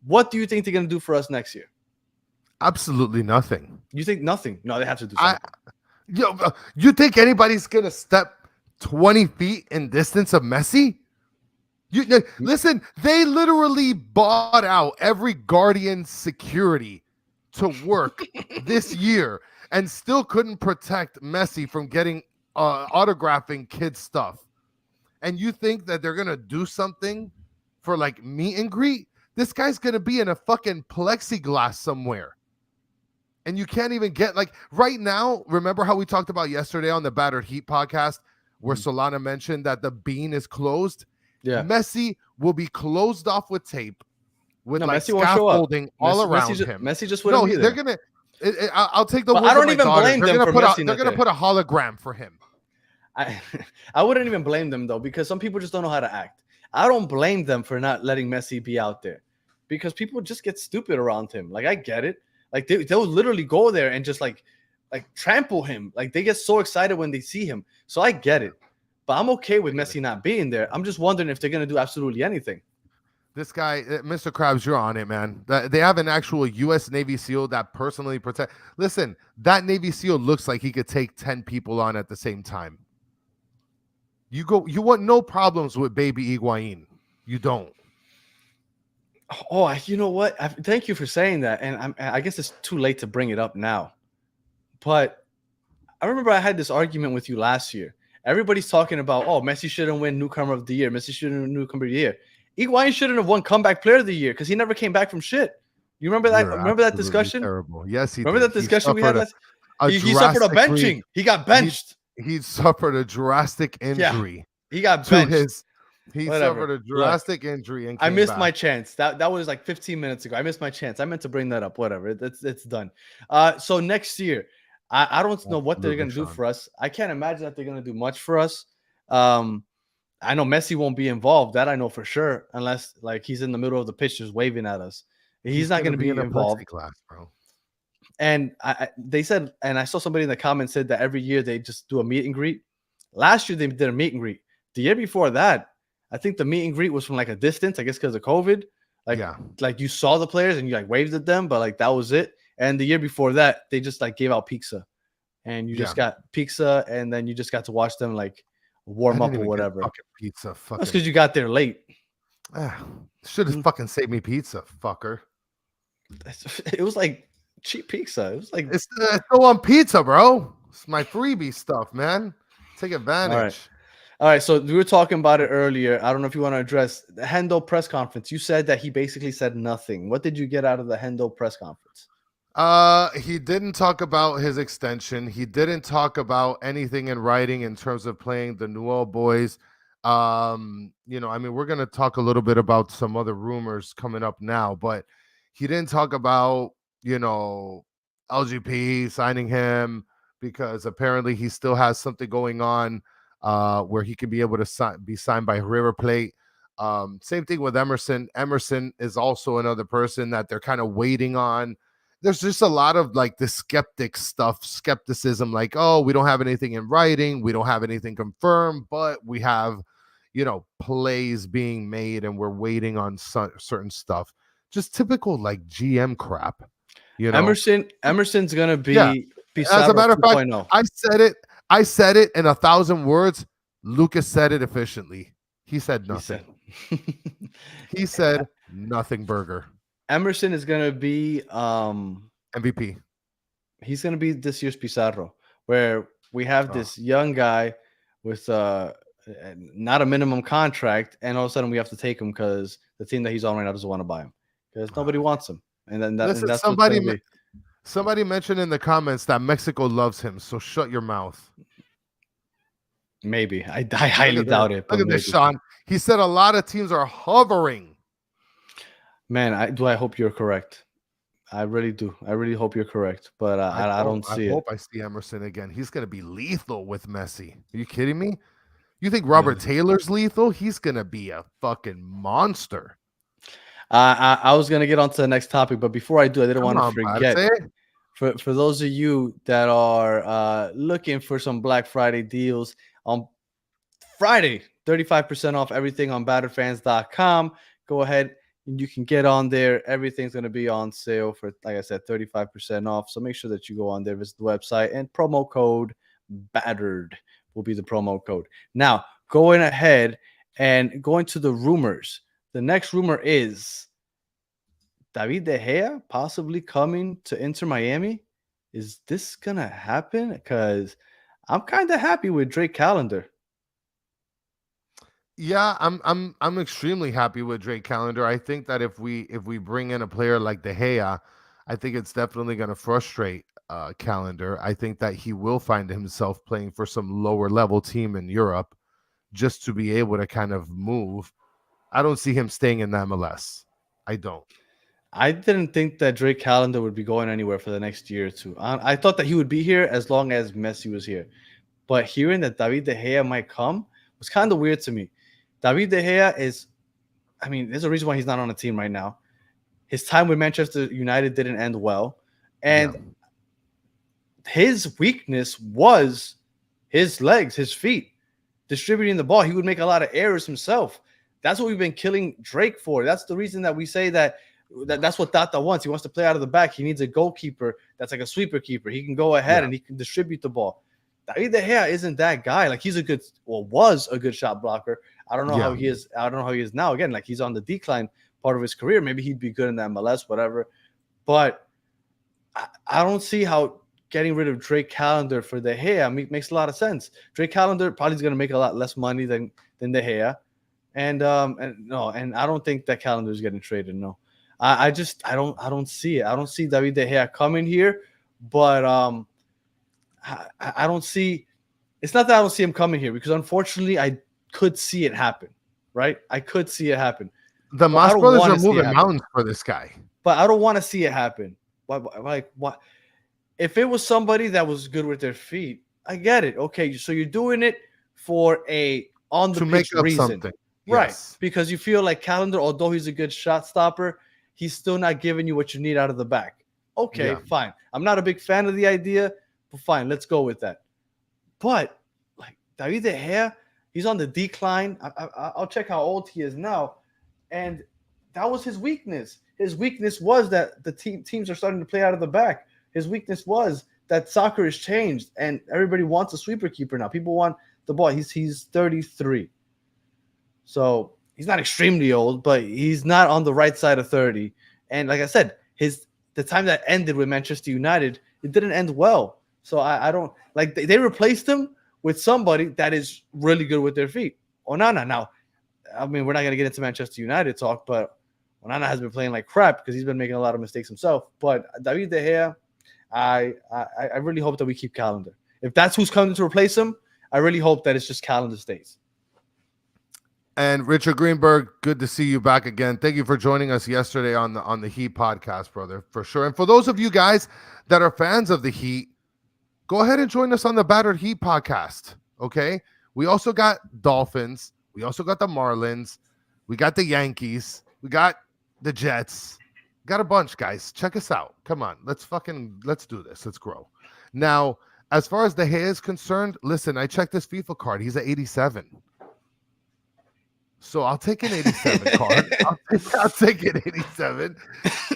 What do you think they're going to do for us next year? Absolutely nothing. You think nothing? No, they have to do something. You think anybody's going to step 20 feet in distance of Messi? Listen, they literally bought out every Guardian security to work this year and still couldn't protect Messi from getting autographing kids stuff. And you think that they're gonna do something for like meet and greet? This guy's gonna be in a fucking plexiglass somewhere, and you can't even get, like, right now. Remember how we talked about yesterday on the Battered Heat podcast where Solana mentioned that the bean is closed? Yeah, Messi will be closed off with tape with scaffolding all around him. Messi just wouldn't be there. They're gonna. I'll take the. I don't even blame them for Messi. They're gonna put a hologram for him. I wouldn't even blame them though, because some people just don't know how to act. I don't blame them for not letting Messi be out there, because people just get stupid around him. Like, I get it. Like they'll literally go there and just like trample him. Like they get so excited when they see him. So I get it. But I'm okay with Messi not being there. I'm just wondering if they're gonna do absolutely anything. This guy, Mr. Krabs, you're on it, man. They have an actual U.S. Navy SEAL that personally protect. Listen, that Navy SEAL looks like he could take 10 people on at the same time. You want no problems with baby Higuain. You don't. Oh, you know what? Thank you for saying that. And I guess it's too late to bring it up now. But I remember I had this argument with you last year. Everybody's talking about, oh, Messi shouldn't win Newcomer of the Year. Messi shouldn't win Newcomer of the Year. Higuain shouldn't have won Comeback Player of the Year because he never came back from shit. You remember that? Remember that discussion? Terrible. Yes, he remember did. That discussion we had last. He suffered a benching. He got benched. He suffered a drastic injury. Yeah, he got benched. He Whatever. suffered a Look, drastic injury and I came missed my back. chance. That was like 15 minutes ago. I missed my chance. I meant to bring that up. Whatever. It's done. So next year, I don't know what they're Absolutely, gonna do Sean. for us. I can't imagine that they're gonna do much for us. Um, I know Messi won't be involved. That I know for sure, unless like he's in the middle of the pitch just waving at us. He's He's not gonna gonna be in be a involved. plexiglass, bro. And they said, and I saw somebody in the comments said that every year they just do a meet and greet. Last year they did a meet and greet. The year before that, I think the meet and greet was from like a distance, I guess because of COVID. Like, Yeah, like you saw the players and you like waved at them, but like that was it. And the year before that, they just like gave out pizza, and you yeah. just got pizza, and then you just got to watch them like I warm didn't up or even get whatever. fucking pizza. That's Fucking because you got there late. should have Mm. fucking saved me pizza, fucker. It was like cheap pizza. It was like It's still on pizza, bro. It's my freebie stuff, man. Take all right. advantage. All right, so we were talking about it earlier. I don't know if you want to address the Hendo press conference. You said that he basically said nothing. What did you get out of the Hendo press conference? He didn't talk about his extension. He didn't talk about anything in writing in terms of playing the New Old Boys. I mean, we're gonna talk a little bit about some other rumors coming up now, but he didn't talk about, LGP signing him because apparently he still has something going on where he can be able to be signed by River Plate. Same thing with Emerson. Emerson is also another person that they're kind of waiting on. There's just a lot of like the skepticism, like, oh, we don't have anything in writing, we don't have anything confirmed, but we have, plays being made and we're waiting on certain stuff. Just typical like GM crap, Emerson's gonna Yeah. be As a Pizarro matter of fact, 2.0. I said it in 1,000 words. Lucas said it efficiently. He said He nothing. said He said nothing. Burger Emerson is gonna be MVP. he's gonna be this year's Pizarro, where we have this young guy with not a minimum contract, and all of a sudden we have to take him because the team that he's on right now doesn't want to buy him because nobody wants him, and then Listen, that's what's gonna be. somebody mentioned in the comments that Mexico loves him, so shut your mouth. Maybe I highly doubt it, but Look at maybe. this, Sean. He said a lot of teams are hovering. Man, I hope you're correct. I really do. I really hope you're correct, but I don't see I it. hope I see Emerson again. He's gonna be lethal with Messi. Are you kidding me? You think Robert Taylor's lethal? He's gonna be a fucking monster. I was gonna get on to the next topic, but before I do, I didn't want to forget. Parce. For those of you that are looking for some Black Friday deals on Friday, 35% off everything on batterfans.com. Go ahead and you can get on there. Everything's going to be on sale for, like I said, 35% off. So make sure that you go on there, visit the website, and promo code BATTERED will be the promo code. Now, going ahead and going to the rumors. The next rumor is David De Gea possibly coming to Inter Miami. Is this gonna happen? Because I'm kind of happy with Drake Callender. Yeah, I'm extremely happy with Drake Callender. I think that if we bring in a player like De Gea, I think it's definitely going to frustrate Callender. I think that he will find himself playing for some lower level team in Europe just to be able to kind of move. I don't see him staying in the MLS. I don't. I didn't think that Drake Callender would be going anywhere for the next year or two. I thought that he would be here as long as Messi was here. But hearing that David De Gea might come was kind of weird to me. David De Gea is, I mean, there's a reason why he's not on a team right now. His time with Manchester United didn't end well. And his weakness was his legs, his feet, distributing the ball. He would make a lot of errors himself. That's what we've been killing Drake for. That's the reason that we say that's what Tata wants. He wants to play out of the back. He needs a goalkeeper that's like a sweeper keeper. He can go ahead and he can distribute the ball. David De Gea isn't that guy. Like was a good shot blocker. I don't know how he is. I don't know how he is now. Again, like he's on the decline part of his career. Maybe he'd be good in the MLS, whatever. But I don't see how getting rid of Drake Callender for De Gea makes a lot of sense. Drake Callender probably is going to make a lot less money than De Gea, and I don't think that Callender is getting traded. No, I don't see it. I don't see David De Gea coming here, but I don't see. It's not that I don't see him coming here because unfortunately I could see it happen, right? I could see it happen. The But I Moss don't brothers want are to see it moving happen. mountains for this guy. But I don't want to see it happen. Like what? If it was somebody that was good with their feet, I get it. Okay, so you're doing it for a on the To make pitch up reason, something. right? Yes. Because you feel like Calendar, although he's a good shot stopper, he's still not giving you what you need out of the back. Okay, Yeah. fine. I'm not a big fan of the idea, but fine, let's go with that. But like David De Gea, he's on the decline. I'll check how old he is now, and that was his weakness. His weakness was that the teams are starting to play out of the back. His weakness was that soccer has changed, and everybody wants a sweeper keeper now. People want the ball. He's 33, so he's not extremely old, but he's not on the right side of 30. And like I said, the time that ended with Manchester United, it didn't end well. So I don't like they replaced him with somebody that is really good with their feet. Onana. Now, I mean, we're not gonna get into Manchester United talk, but Onana has been playing like crap because he's been making a lot of mistakes himself. But David De Gea, I really hope that we keep Calendar. If that's who's coming to replace him, I really hope that it's just Calendar stays. And Richard Greenberg, good to see you back again. Thank you for joining us yesterday on the Heat podcast, brother, for sure. And for those of you guys that are fans of the Heat, go ahead and join us on the Battered Heat podcast. Okay, we also got Dolphins, we also got the Marlins, we got the Yankees, we got the Jets, got a bunch, guys. Check us out. Come on, let's do this. Let's grow. Now, as far as De Gea is concerned, listen, I checked this FIFA card. He's at 87. So I'll take an 87 card. I'll take an 87.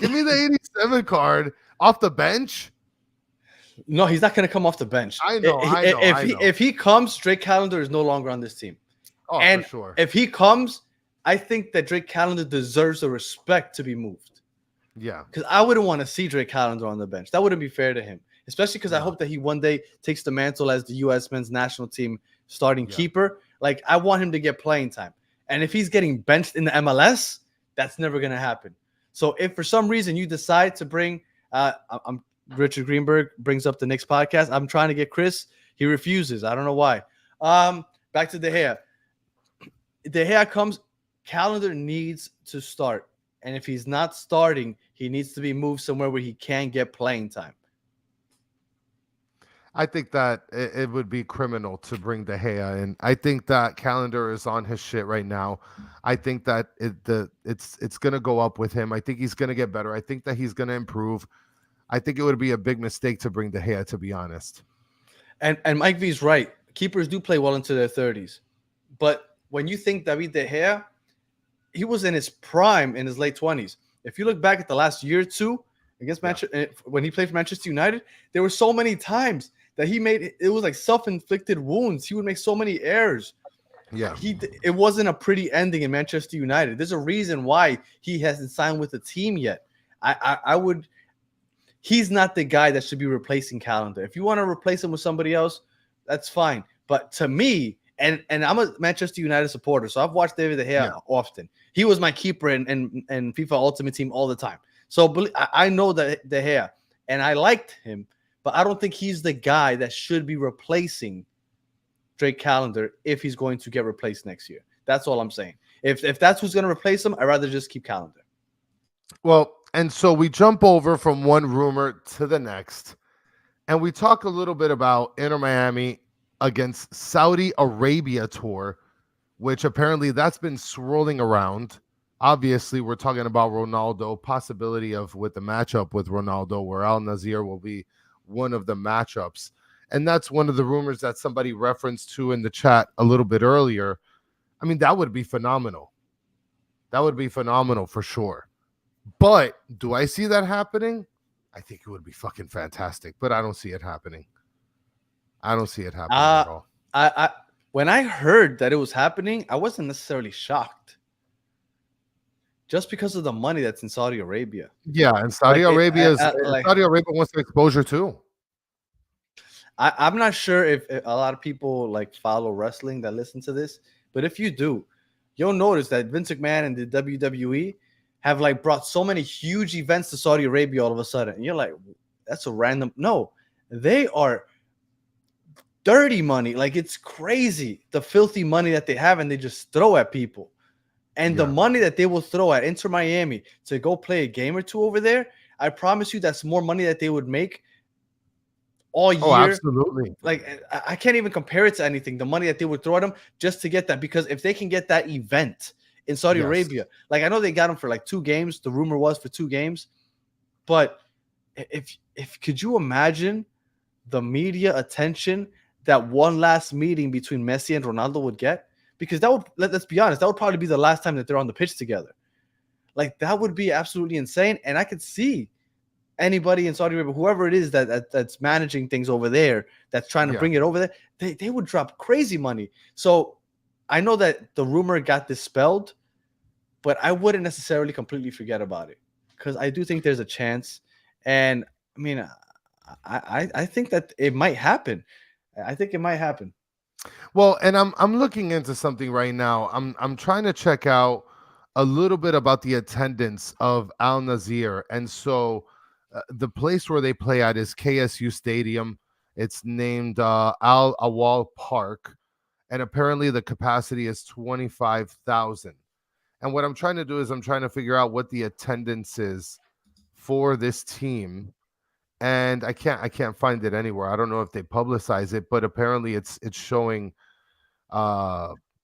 Give me the 87 card off the bench. No, he's not going to come off the bench. I know. If he comes, Drake Calendar is no longer on this team. Oh, and for sure. If he comes, I think that Drake Calendar deserves the respect to be moved. Yeah. Because I wouldn't want to see Drake Calendar on the bench. That wouldn't be fair to him. Especially because I hope that he one day takes the mantle as the U.S. men's national team starting keeper. Like, I want him to get playing time. And if he's getting benched in the MLS, that's never going to happen. So if for some reason you decide to bring Richard Greenberg brings up the Knicks podcast, I'm trying to get Chris. He refuses. I don't know why. Back to De Gea. De Gea comes. Calendar needs to start. And if he's not starting, he needs to be moved somewhere where he can get playing time. I think that it would be criminal to bring De Gea in. I think that Calendar is on his shit right now. I think that it's going to go up with him. I think he's going to get better. I think that he's going to improve. I think it would be a big mistake to bring De Gea, to be honest. And Mike V's right. Keepers do play well into their 30s. But when you think David De Gea, he was in his prime in his late 20s. If you look back at the last year or two against Manchester, when he played for Manchester United, there were so many times that he made it was like self-inflicted wounds. He would make so many errors. Yeah, it wasn't a pretty ending in Manchester United. There's a reason why he hasn't signed with the team yet. He's not the guy that should be replacing Calendar. If you want to replace him with somebody else, that's fine. But to me, and I'm a Manchester United supporter, so I've watched David De Gea often. He was my keeper in FIFA Ultimate Team all the time. So I know that De Gea, and I liked him. But I don't think he's the guy that should be replacing Drake Calendar if he's going to get replaced next year. That's all I'm saying. If that's who's going to replace him, I'd rather just keep Calendar. Well, and so we jump over from one rumor to the next, and we talk a little bit about Inter Miami against Saudi Arabia tour, which apparently that's been swirling around. Obviously, we're talking about Ronaldo, possibility of with the matchup with Ronaldo, where Al Nazir will be one of the matchups. And that's one of the rumors that somebody referenced to in the chat a little bit earlier. I mean, that would be phenomenal. That would be phenomenal for sure. But do I see that happening? I think it would be fucking fantastic, but I don't see it happening. I don't see it happening at all. When I heard that it was happening, I wasn't necessarily shocked. Just because of the money that's in Saudi Arabia. Yeah, and Saudi Arabia wants the exposure too. I'm not sure if a lot of people like follow wrestling that listen to this, but if you do, you'll notice that Vince McMahon and the WWE have like brought so many huge events to Saudi Arabia all of a sudden. And you're like, that's a random. No, they are dirty money. Like, it's crazy, the filthy money that they have, and they just throw at people. And the Yeah. money that they will throw at Inter Miami to go play a game or two over there, I promise you that's more money that they would make all Oh, year. absolutely. Like I can't even compare it to anything. The money that they would throw at them just to get that, because if they can get that event in Saudi Yes. Arabia, like I know they got them for like 2 games. The rumor was for 2 games, but if could you imagine the media attention that one last meeting between Messi and Ronaldo would get? Because that would, let's be honest, that would probably be the last time that they're on the pitch together. Like that would be absolutely insane, and I could see anybody in Saudi Arabia, whoever it is that's managing things over there, that's trying to Yeah. bring it over there, they would drop crazy money. So I know that the rumor got dispelled, but I wouldn't necessarily completely forget about it, because I do think there's a chance. And I mean, I think that it might happen. I think it might happen. Well, and I'm looking into something right now. I'm trying to check out a little bit about the attendance of Al Nazir, and so the place where they play at is KSU Stadium. It's named Al Awal Park, and apparently the capacity is 25,000. And what I'm trying to do is I'm trying to figure out what the attendance is for this team, and I can't find it anywhere. I don't know if they publicize it, but apparently uh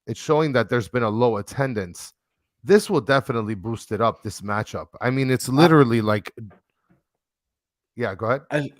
it's showing that there's been a low attendance. This will definitely boost it up, this matchup. I mean, it's I, literally like, yeah, go ahead. I,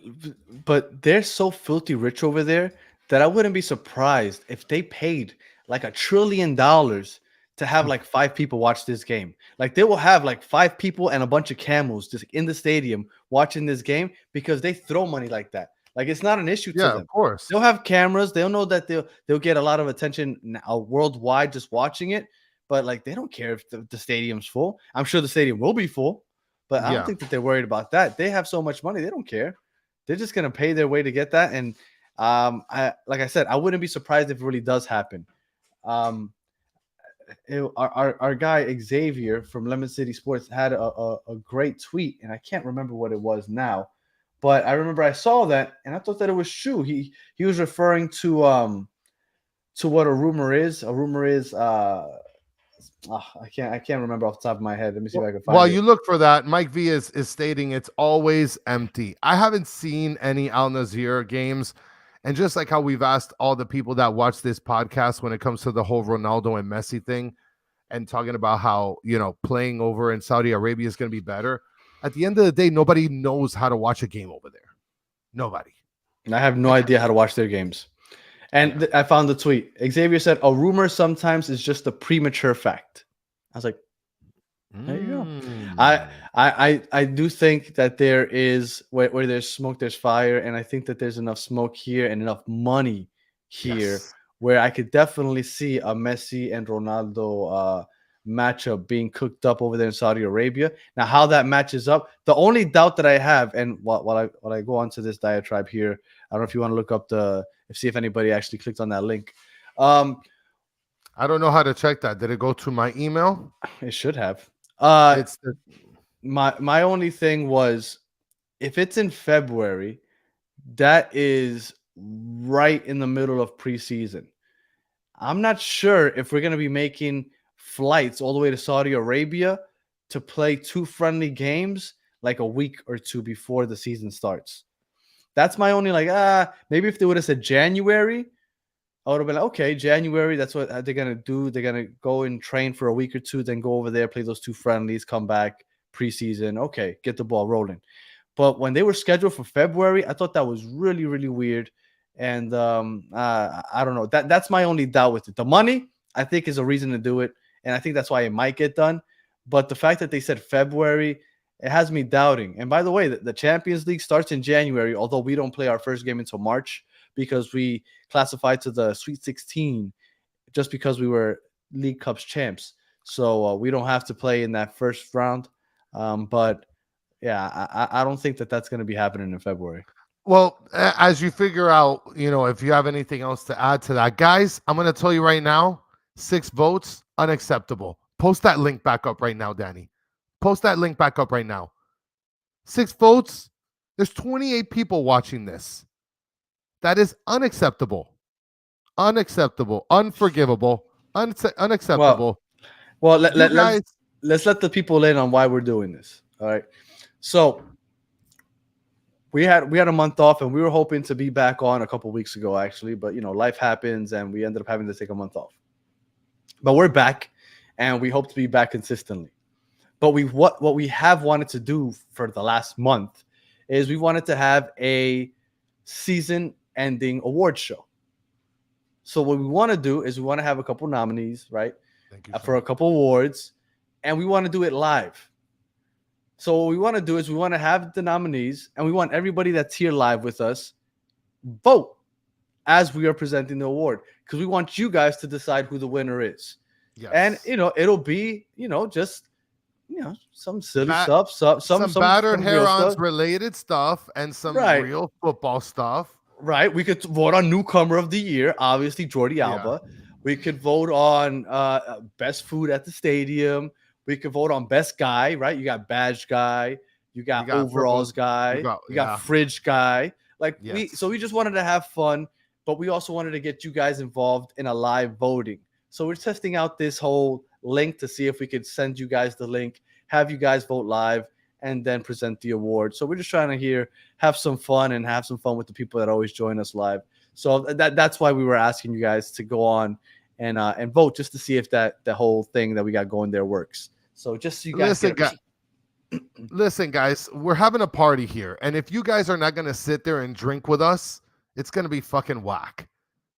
but they're so filthy rich over there that I wouldn't be surprised if they paid like $1 trillion to have like 5 people watch this game. Like they will have like 5 people and a bunch of camels just in the stadium watching this game, because they throw money like that. Like it's not an issue to Yeah, of them. course. They'll have cameras. They'll know that they'll get a lot of attention worldwide just watching it. But like they don't care if the stadium's full. I'm sure the stadium will be full, but I don't Yeah. think that they're worried about that. They have so much money, they don't care. They're just gonna pay their way to get that. And I like I said, I wouldn't be surprised if it really does happen. Um, our guy Xavier from Lemon City Sports had a great tweet, and I can't remember what it was now, but I remember I saw that and I thought that it was true. He was referring to what a rumor is. A rumor is I can't remember off the top of my head. Let me see if I can While find you it. look for that, Mike V is stating it's always empty. I haven't seen any Al Nazir games. And just like how we've asked all the people that watch this podcast when it comes to the whole Ronaldo and Messi thing, and talking about how, playing over in Saudi Arabia is going to be better. At the end of the day, nobody knows how to watch a game over there. Nobody. And I have no idea how to watch their games. And Yeah. I found the tweet. Xavier said, "A rumor sometimes is just a premature fact." I was like, there you go. I Mm. I do think that there is, where there's smoke, there's fire, and I think that there's enough smoke here and enough money here Yes. where I could definitely see a Messi and Ronaldo matchup being cooked up over there in Saudi Arabia. Now, how that matches up, the only doubt that I have, and while I go on to this diatribe here, I don't know if you want to look up see if anybody actually clicked on that link. Um, I don't know how to check that. Did it go to my email? it should have. It's the, My only thing was, if it's in February, that is right in the middle of preseason. I'm not sure if we're going to be making flights all the way to Saudi Arabia to play 2 friendly games like a week or two before the season starts. That's my only, like, maybe if they would have said January, I would have been like, okay, January, that's what they're going to do. They're going to go and train for a week or two, then go over there, play those 2 friendlies, come back preseason. Okay, get the ball rolling. But when they were scheduled for February, I thought that was really, really weird. And I don't know. That's my only doubt with it. The money, I think, is a reason to do it, and I think that's why it might get done. But the fact that they said February, it has me doubting. And by the way, the Champions League starts in January, although we don't play our first game until March because we classified to the Sweet 16 just because we were League Cups champs. So we don't have to play in that first round. But yeah, I don't think that that's going to be happening in February. well, as you figure out, if you have anything else to add to that, guys, I'm going to tell you right now, 6 votes, unacceptable. Post that link back up right now, Danny. Post that link back up right now. 6 votes. There's 28 people watching this. That is unacceptable. Unacceptable. Unforgivable. Well, Unacceptable. Well, You guys, let's let the people in on why we're doing this. All right. So we had a month off, and we were hoping to be back on a couple weeks ago, actually, but life happens, and we ended up having to take a month off. But we're back, and we hope to be back consistently. But what we have wanted to do for the last month is we wanted to have a season-ending award show. So what we want to do is we want to have a couple nominees, right, thank you, for a couple awards, and we want to do it live. So what we want to do is we want to have the nominees, and we want everybody that's here live with us vote as we are presenting the award, because we want you guys to decide who the winner is. Yes. And it'll be just some silly Ba- stuff, some battered some real herons stuff. related stuff and some Right. real football stuff. Right. We could vote on newcomer of the year, obviously Jordi Yeah. Alba. We could vote on best food at the stadium. We could vote on best guy, right? You got badge guy, you got overalls guy, you got fridge guy. So we just wanted to have fun, but we also wanted to get you guys involved in a live voting. So we're testing out this whole link to see if we could send you guys the link, have you guys vote live, and then present the award. So we're just trying to have some fun and have some fun with the people that always join us live. So that's why we were asking you guys to go on and vote, just to see if the whole thing that we got going there works. So just so you guys listen, guys, we're having a party here, and if you guys are not going to sit there and drink with us, it's going to be fucking whack.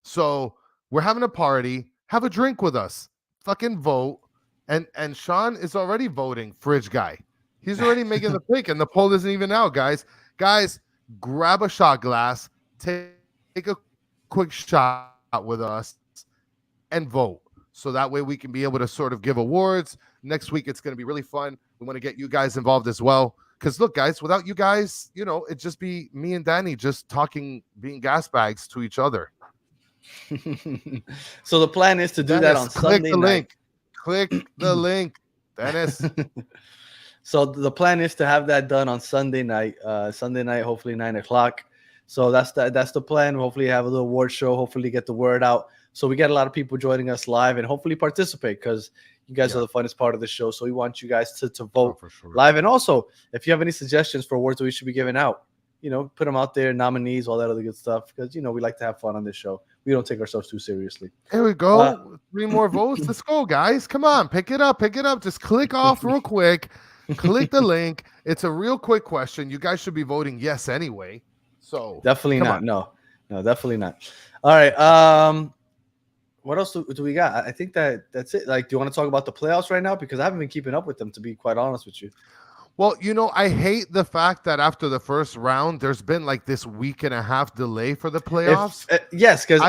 So we're having a party. Have a drink with us. Fucking vote. And Sean is already voting fridge guy. He's already making the pick, and the poll isn't even out, guys. Guys, grab a shot glass, take a quick shot with us, and vote. So that way we can be able to sort of give awards. Next week, it's going to be really fun. We want to get you guys involved as well. Because look, guys, without you guys, it'd just be me and Danny just talking, being gas bags to each other. So the plan is to do that on Sunday night. Click the link, Dennis. So the plan is to have that done on Sunday night. Hopefully 9:00. So that's the plan. Hopefully have a little award show. Hopefully get the word out, so we get a lot of people joining us live and hopefully participate, because you guys are the funnest part of the show. So we want you guys to vote live. And also, if you have any suggestions for awards that we should be giving out, put them out there, nominees, all that other good stuff, because we like to have fun on this show. We don't take ourselves too seriously. Here we go. 3 more votes. Let's go, guys. Come on, pick it up. Just click off real quick. Click the link. It's a real quick question. You guys should be voting yes anyway. So definitely not. No, definitely not. All right. What else do we got? I think that's it. Like, do you want to talk about the playoffs right now? Because I haven't been keeping up with them, to be quite honest with you. Well, I hate the fact that after the first round, there's been like this week and a half delay for the playoffs. Yes, because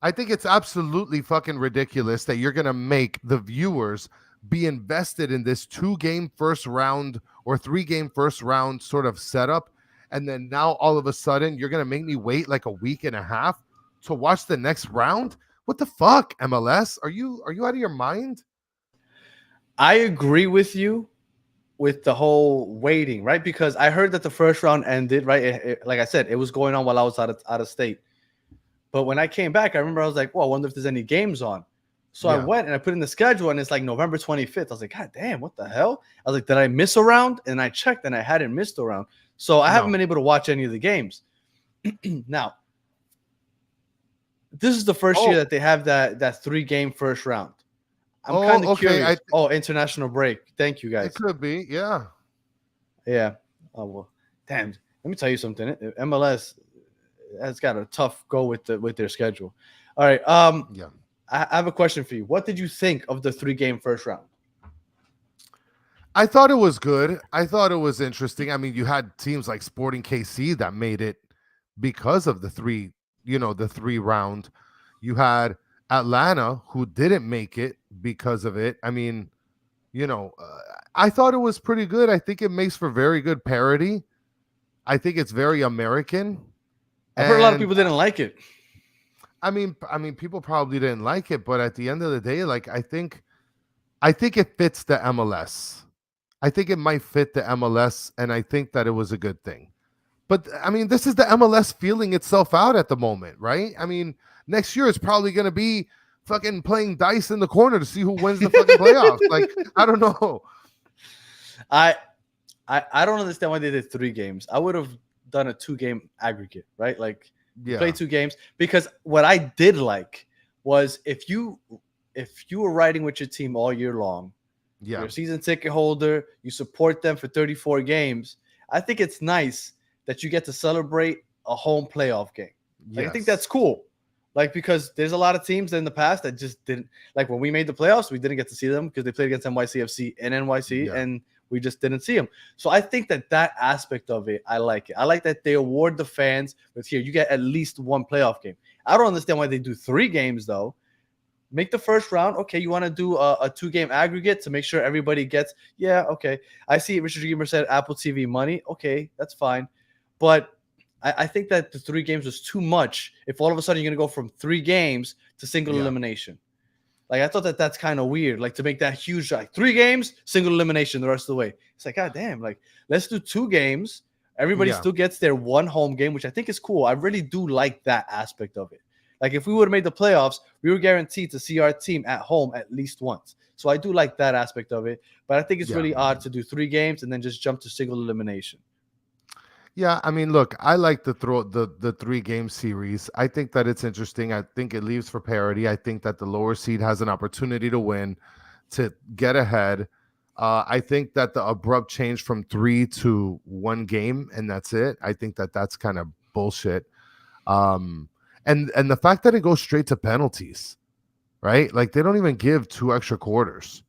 I think it's absolutely fucking ridiculous that you're going to make the viewers be invested in this 2-game first round or 3-game first round sort of setup. And then now all of a sudden you're going to make me wait like a week and a half to watch the next round. What the fuck, MLS? Are you out of your mind? I agree with you with the whole waiting, right? Because I heard that the first round ended, right? Like I said, it was going on while I was out of state. But when I came back, I remember I was like, well, I wonder if there's any games on. So I went and I put in the schedule, and it's like November 25th. I was like, God damn, what the hell? I was like, did I miss a round? And I checked, and I hadn't missed a round. So I haven't been able to watch any of the games. Now, this is the first year that they have that 3-game first round. I'm kind of curious. International break. Thank you, guys. It could be, yeah. Yeah. Oh, well, damn. Let me tell you something. MLS has got a tough go with their schedule. All right. Yeah. I have a question for you. What did you think of the 3-game first round? I thought it was good. I thought it was interesting. I mean, you had teams like Sporting KC that made it because of the 3 round. You had Atlanta who didn't make it because of it. I mean, I thought it was pretty good. I think it makes for very good parody. I think it's very American. I've heard a lot of people didn't like it. I mean, people probably didn't like it, but at the end of the day, like I think it fits the MLS. I think it might fit the MLS, and I think that it was a good thing. But I mean, this is the MLS feeling itself out at the moment, right? I mean, next year is probably going to be fucking playing dice in the corner to see who wins the fucking playoffs. Like, I don't know. I I don't understand why they did 3 games. I would have done a 2 game aggregate, right? Like you play Yeah. 2 games, because what I did like was if you were riding with your team all year long, Yeah. you're a season ticket holder, you support them for 34 games. I think it's nice that you get to celebrate a home playoff game. Like I think that's Yes. cool. Like because there's a lot of teams in the past that just didn't, like when we made the playoffs, we didn't get to see them because they played against NYCFC and NYC, Yeah. and we just didn't see them. So I think that aspect of it, I like it. I like that they award the fans with, here you get at least one playoff game. I don't understand why they do 3 games though. Make the first round. Okay, you want to do a 2 game aggregate to make sure everybody gets. Yeah, okay. I see Richard Gamer said Apple TV money. Okay, that's fine. But I think that the 3 games was too much. If all of a sudden you're going to go from 3 games to single Yeah. elimination. Like I thought that's kind of weird. Like to make that huge, like 3 games, single elimination the rest of the way. It's like, God damn, like let's do 2 games. Everybody Yeah. still gets their one home game, which I think is cool. I really do like that aspect of it. Like if we would have made the playoffs, we were guaranteed to see our team at home at least once. So I do like that aspect of it. But I think it's Yeah. really odd to do 3 games and then just jump to single elimination. Yeah, I mean, look, I like the 3 game series. I think that it's interesting. I think it leaves for parity. I think that the lower seed has an opportunity to win, to get ahead. I think that the abrupt change from 3 to 1 game and that's it. I think that that's kind of bullshit. And the fact that it goes straight to penalties, right? Like they don't even give 2 extra quarters.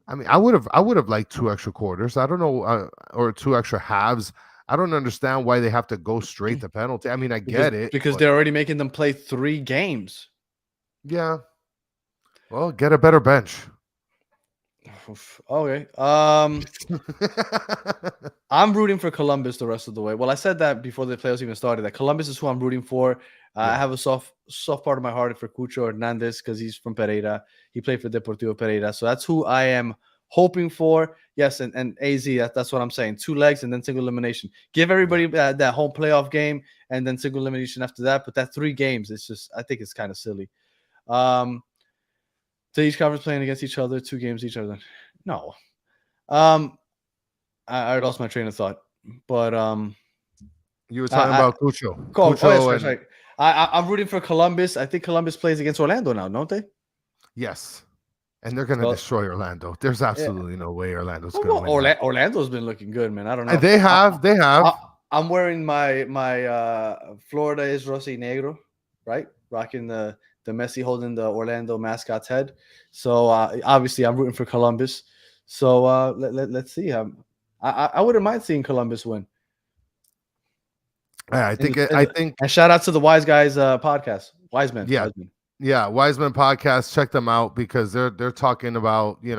I mean, I would have liked 2 extra quarters. I don't know, or 2 extra halves. I don't understand why they have to go straight to penalty. I mean, I get it because but they're already making them play 3 games. yeah. Well, get a better bench. Okay. I'm rooting for Columbus the rest of the way. Well, I said that before the playoffs even started. That Columbus is who I'm rooting for. I Yeah. have a soft part of my heart for Cucho Hernandez because he's from Pereira. He played for Deportivo Pereira, so that's who I am hoping for. Yes, and AZ. That's what I'm saying. 2 legs and then single elimination. Give everybody that home playoff game and then single elimination after that. But that 3 games, it's just I think it's kind of silly. To each conference playing against each other, 2 games each other. No. I lost my train of thought, but You were talking I about Cucho. yes, and right. I'm rooting for Columbus. I think Columbus plays against Orlando now, don't they? yes. And they're gonna So destroy Orlando. There's yeah. absolutely no way Orlando's Well, gonna win. Orlando's been looking good, man. I don't know. They have. I'm wearing my Florida is Rosy Negro, right? Rocking the Messi holding the Orlando mascot's head. So obviously I'm rooting for Columbus. So let's see. I wouldn't mind seeing Columbus win. Yeah, I think And shout out to the Wise Guys podcast. Wiseman. Yeah. Yeah, Wiseman podcast. Check them out because they're talking about, We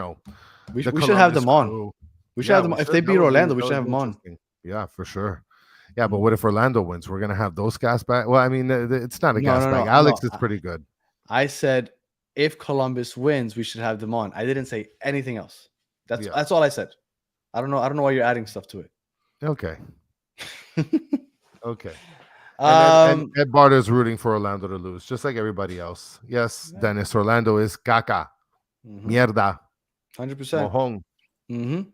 the should have them on. crew. We should have them. If they beat Orlando, we should have them on. Yeah, for sure. Yeah, but what if Orlando wins? We're gonna have those gas bag. Well, I mean, it's not a gas bag. Alex is pretty good. I said if Columbus wins, we should have them on. I didn't say anything else. That's all I said. I don't know why you're adding stuff to it. Okay. Okay. And Ed Barter's rooting for Orlando to lose, just like everybody else. Yes, Dennis. Orlando is caca. Mierda. 100%. Mojón.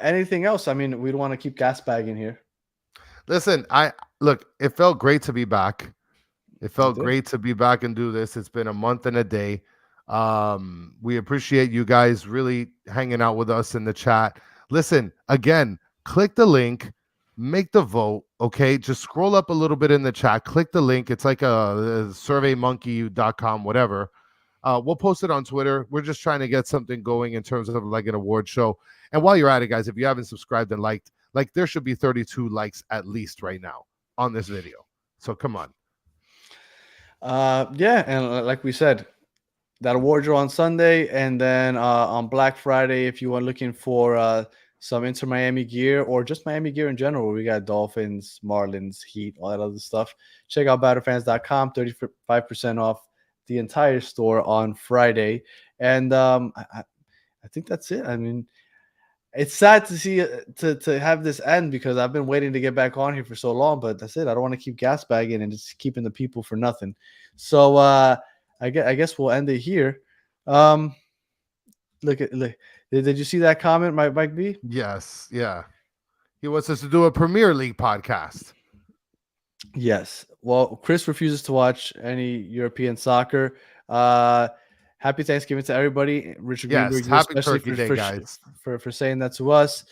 Anything else? I mean, we don't want to keep gas bagging here. Listen, it felt great to be back. It felt great to be back and do this. It's been a month and a day. We appreciate you guys really hanging out with us in the chat. Listen, again, click the link, make the vote. Okay, just scroll up a little bit in the chat, click the link. It's like a surveymonkey.com, whatever. We'll post it on Twitter. We're just trying to get something going in terms of like an award show. And while you're at it, guys, if you haven't subscribed and liked, there should be 32 likes at least right now on this video. So come on. Yeah, and like we said, that award show on Sunday, and then on Black Friday, if you are looking for some Inter Miami gear or just Miami gear in general, we got Dolphins, Marlins, Heat, all that other stuff. Check out batterfans.com, 35% off the entire store on Friday. And I think that's it. I mean, it's sad to see to have this end because I've been waiting to get back on here for so long, but that's it. I don't want to keep gas bagging and just keeping the people for nothing. So I guess we'll end it here. Um, look. Did you see that comment, Mike B? Yes, yeah. He wants us to do a Premier League podcast. Yes. Well, Chris refuses to watch any European soccer. Uh, Happy Thanksgiving to everybody. Richard Yes, Greenberg, you happy especially Turkey for Day, guys. saying that to us.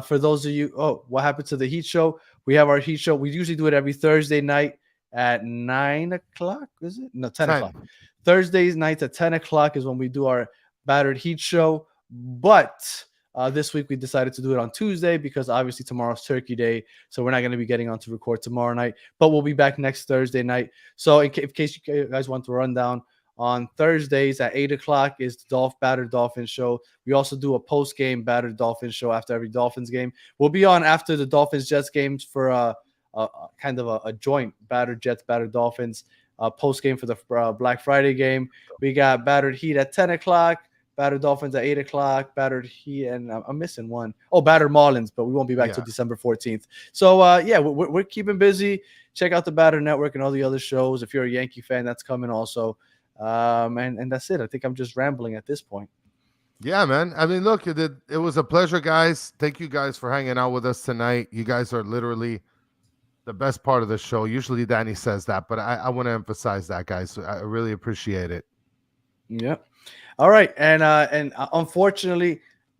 For those of you, what happened to the Heat show? We have our Heat show. We usually do it every Thursday night at 9 o'clock. Is it? No, 10 o'clock. 10. Thursdays nights at 10 o'clock is when we do our battered Heat show. But this week we decided to do it on Tuesday because obviously tomorrow's Turkey Day, so we're not going to be getting on to record tomorrow night. But we'll be back next Thursday night. So in case you guys want to run down, on Thursdays at 8 o'clock is the Battered Dolphins show. We also do a post-game Battered Dolphins show after every Dolphins game. We'll be on after the Dolphins-Jets games for a kind of a joint Battered Jets, Battered Dolphins post-game for the Black Friday game. We got Battered Heat at 10 o'clock. Battered Dolphins at 8 o'clock, Battered Heat, and I'm missing one. Oh, Battered Marlins, but we won't be back till December 14th. So, yeah, we're keeping busy. Check out the Battered Network and all the other shows. If you're a Yankee fan, that's coming also. And that's it. I think I'm just rambling at this point. Yeah, man. I mean, look, it was a pleasure, guys. Thank you guys for hanging out with us tonight. You guys are literally the best part of the show. Usually Danny says that, but I want to emphasize that, guys. I really appreciate it. Yeah. All right. And unfortunately,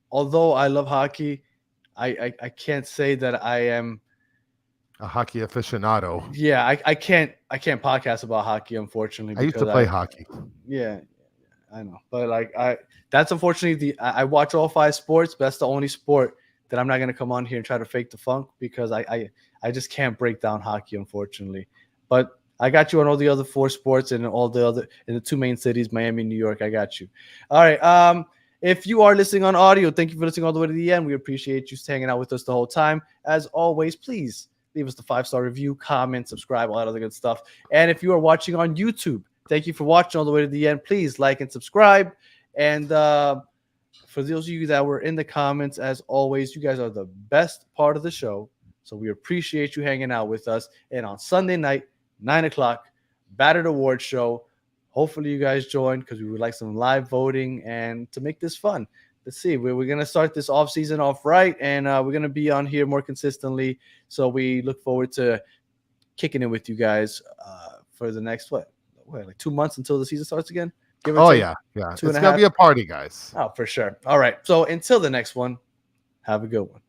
although I love hockey, I can't say that I am a hockey aficionado. Yeah, I can't podcast about hockey, unfortunately. I used to play hockey. Yeah, I know. But that's unfortunately I watch all 5 sports, but that's the only sport that I'm not gonna come on here and try to fake the funk because I just can't break down hockey, unfortunately. But I got you on all the other 4 sports and all the other in the 2 main cities, Miami and New York. I got you. All right. If you are listening on audio, thank you for listening all the way to the end. We appreciate you hanging out with us the whole time. As always, please leave us the 5-star review, comment, subscribe, all that other good stuff. And if you are watching on YouTube, thank you for watching all the way to the end. Please like and subscribe. And for those of you that were in the comments, as always, you guys are the best part of the show. So we appreciate you hanging out with us. And on Sunday night, 9 o'clock, Battered Award Show. Hopefully you guys join because we would like some live voting and to make this fun. Let's see. We're going to start this off season off right, and we're going to be on here more consistently. So we look forward to kicking it with you guys for the next, like 2 months until the season starts again? Yeah. It's going to be a party, guys. Oh, for sure. All right. So until the next one, have a good one.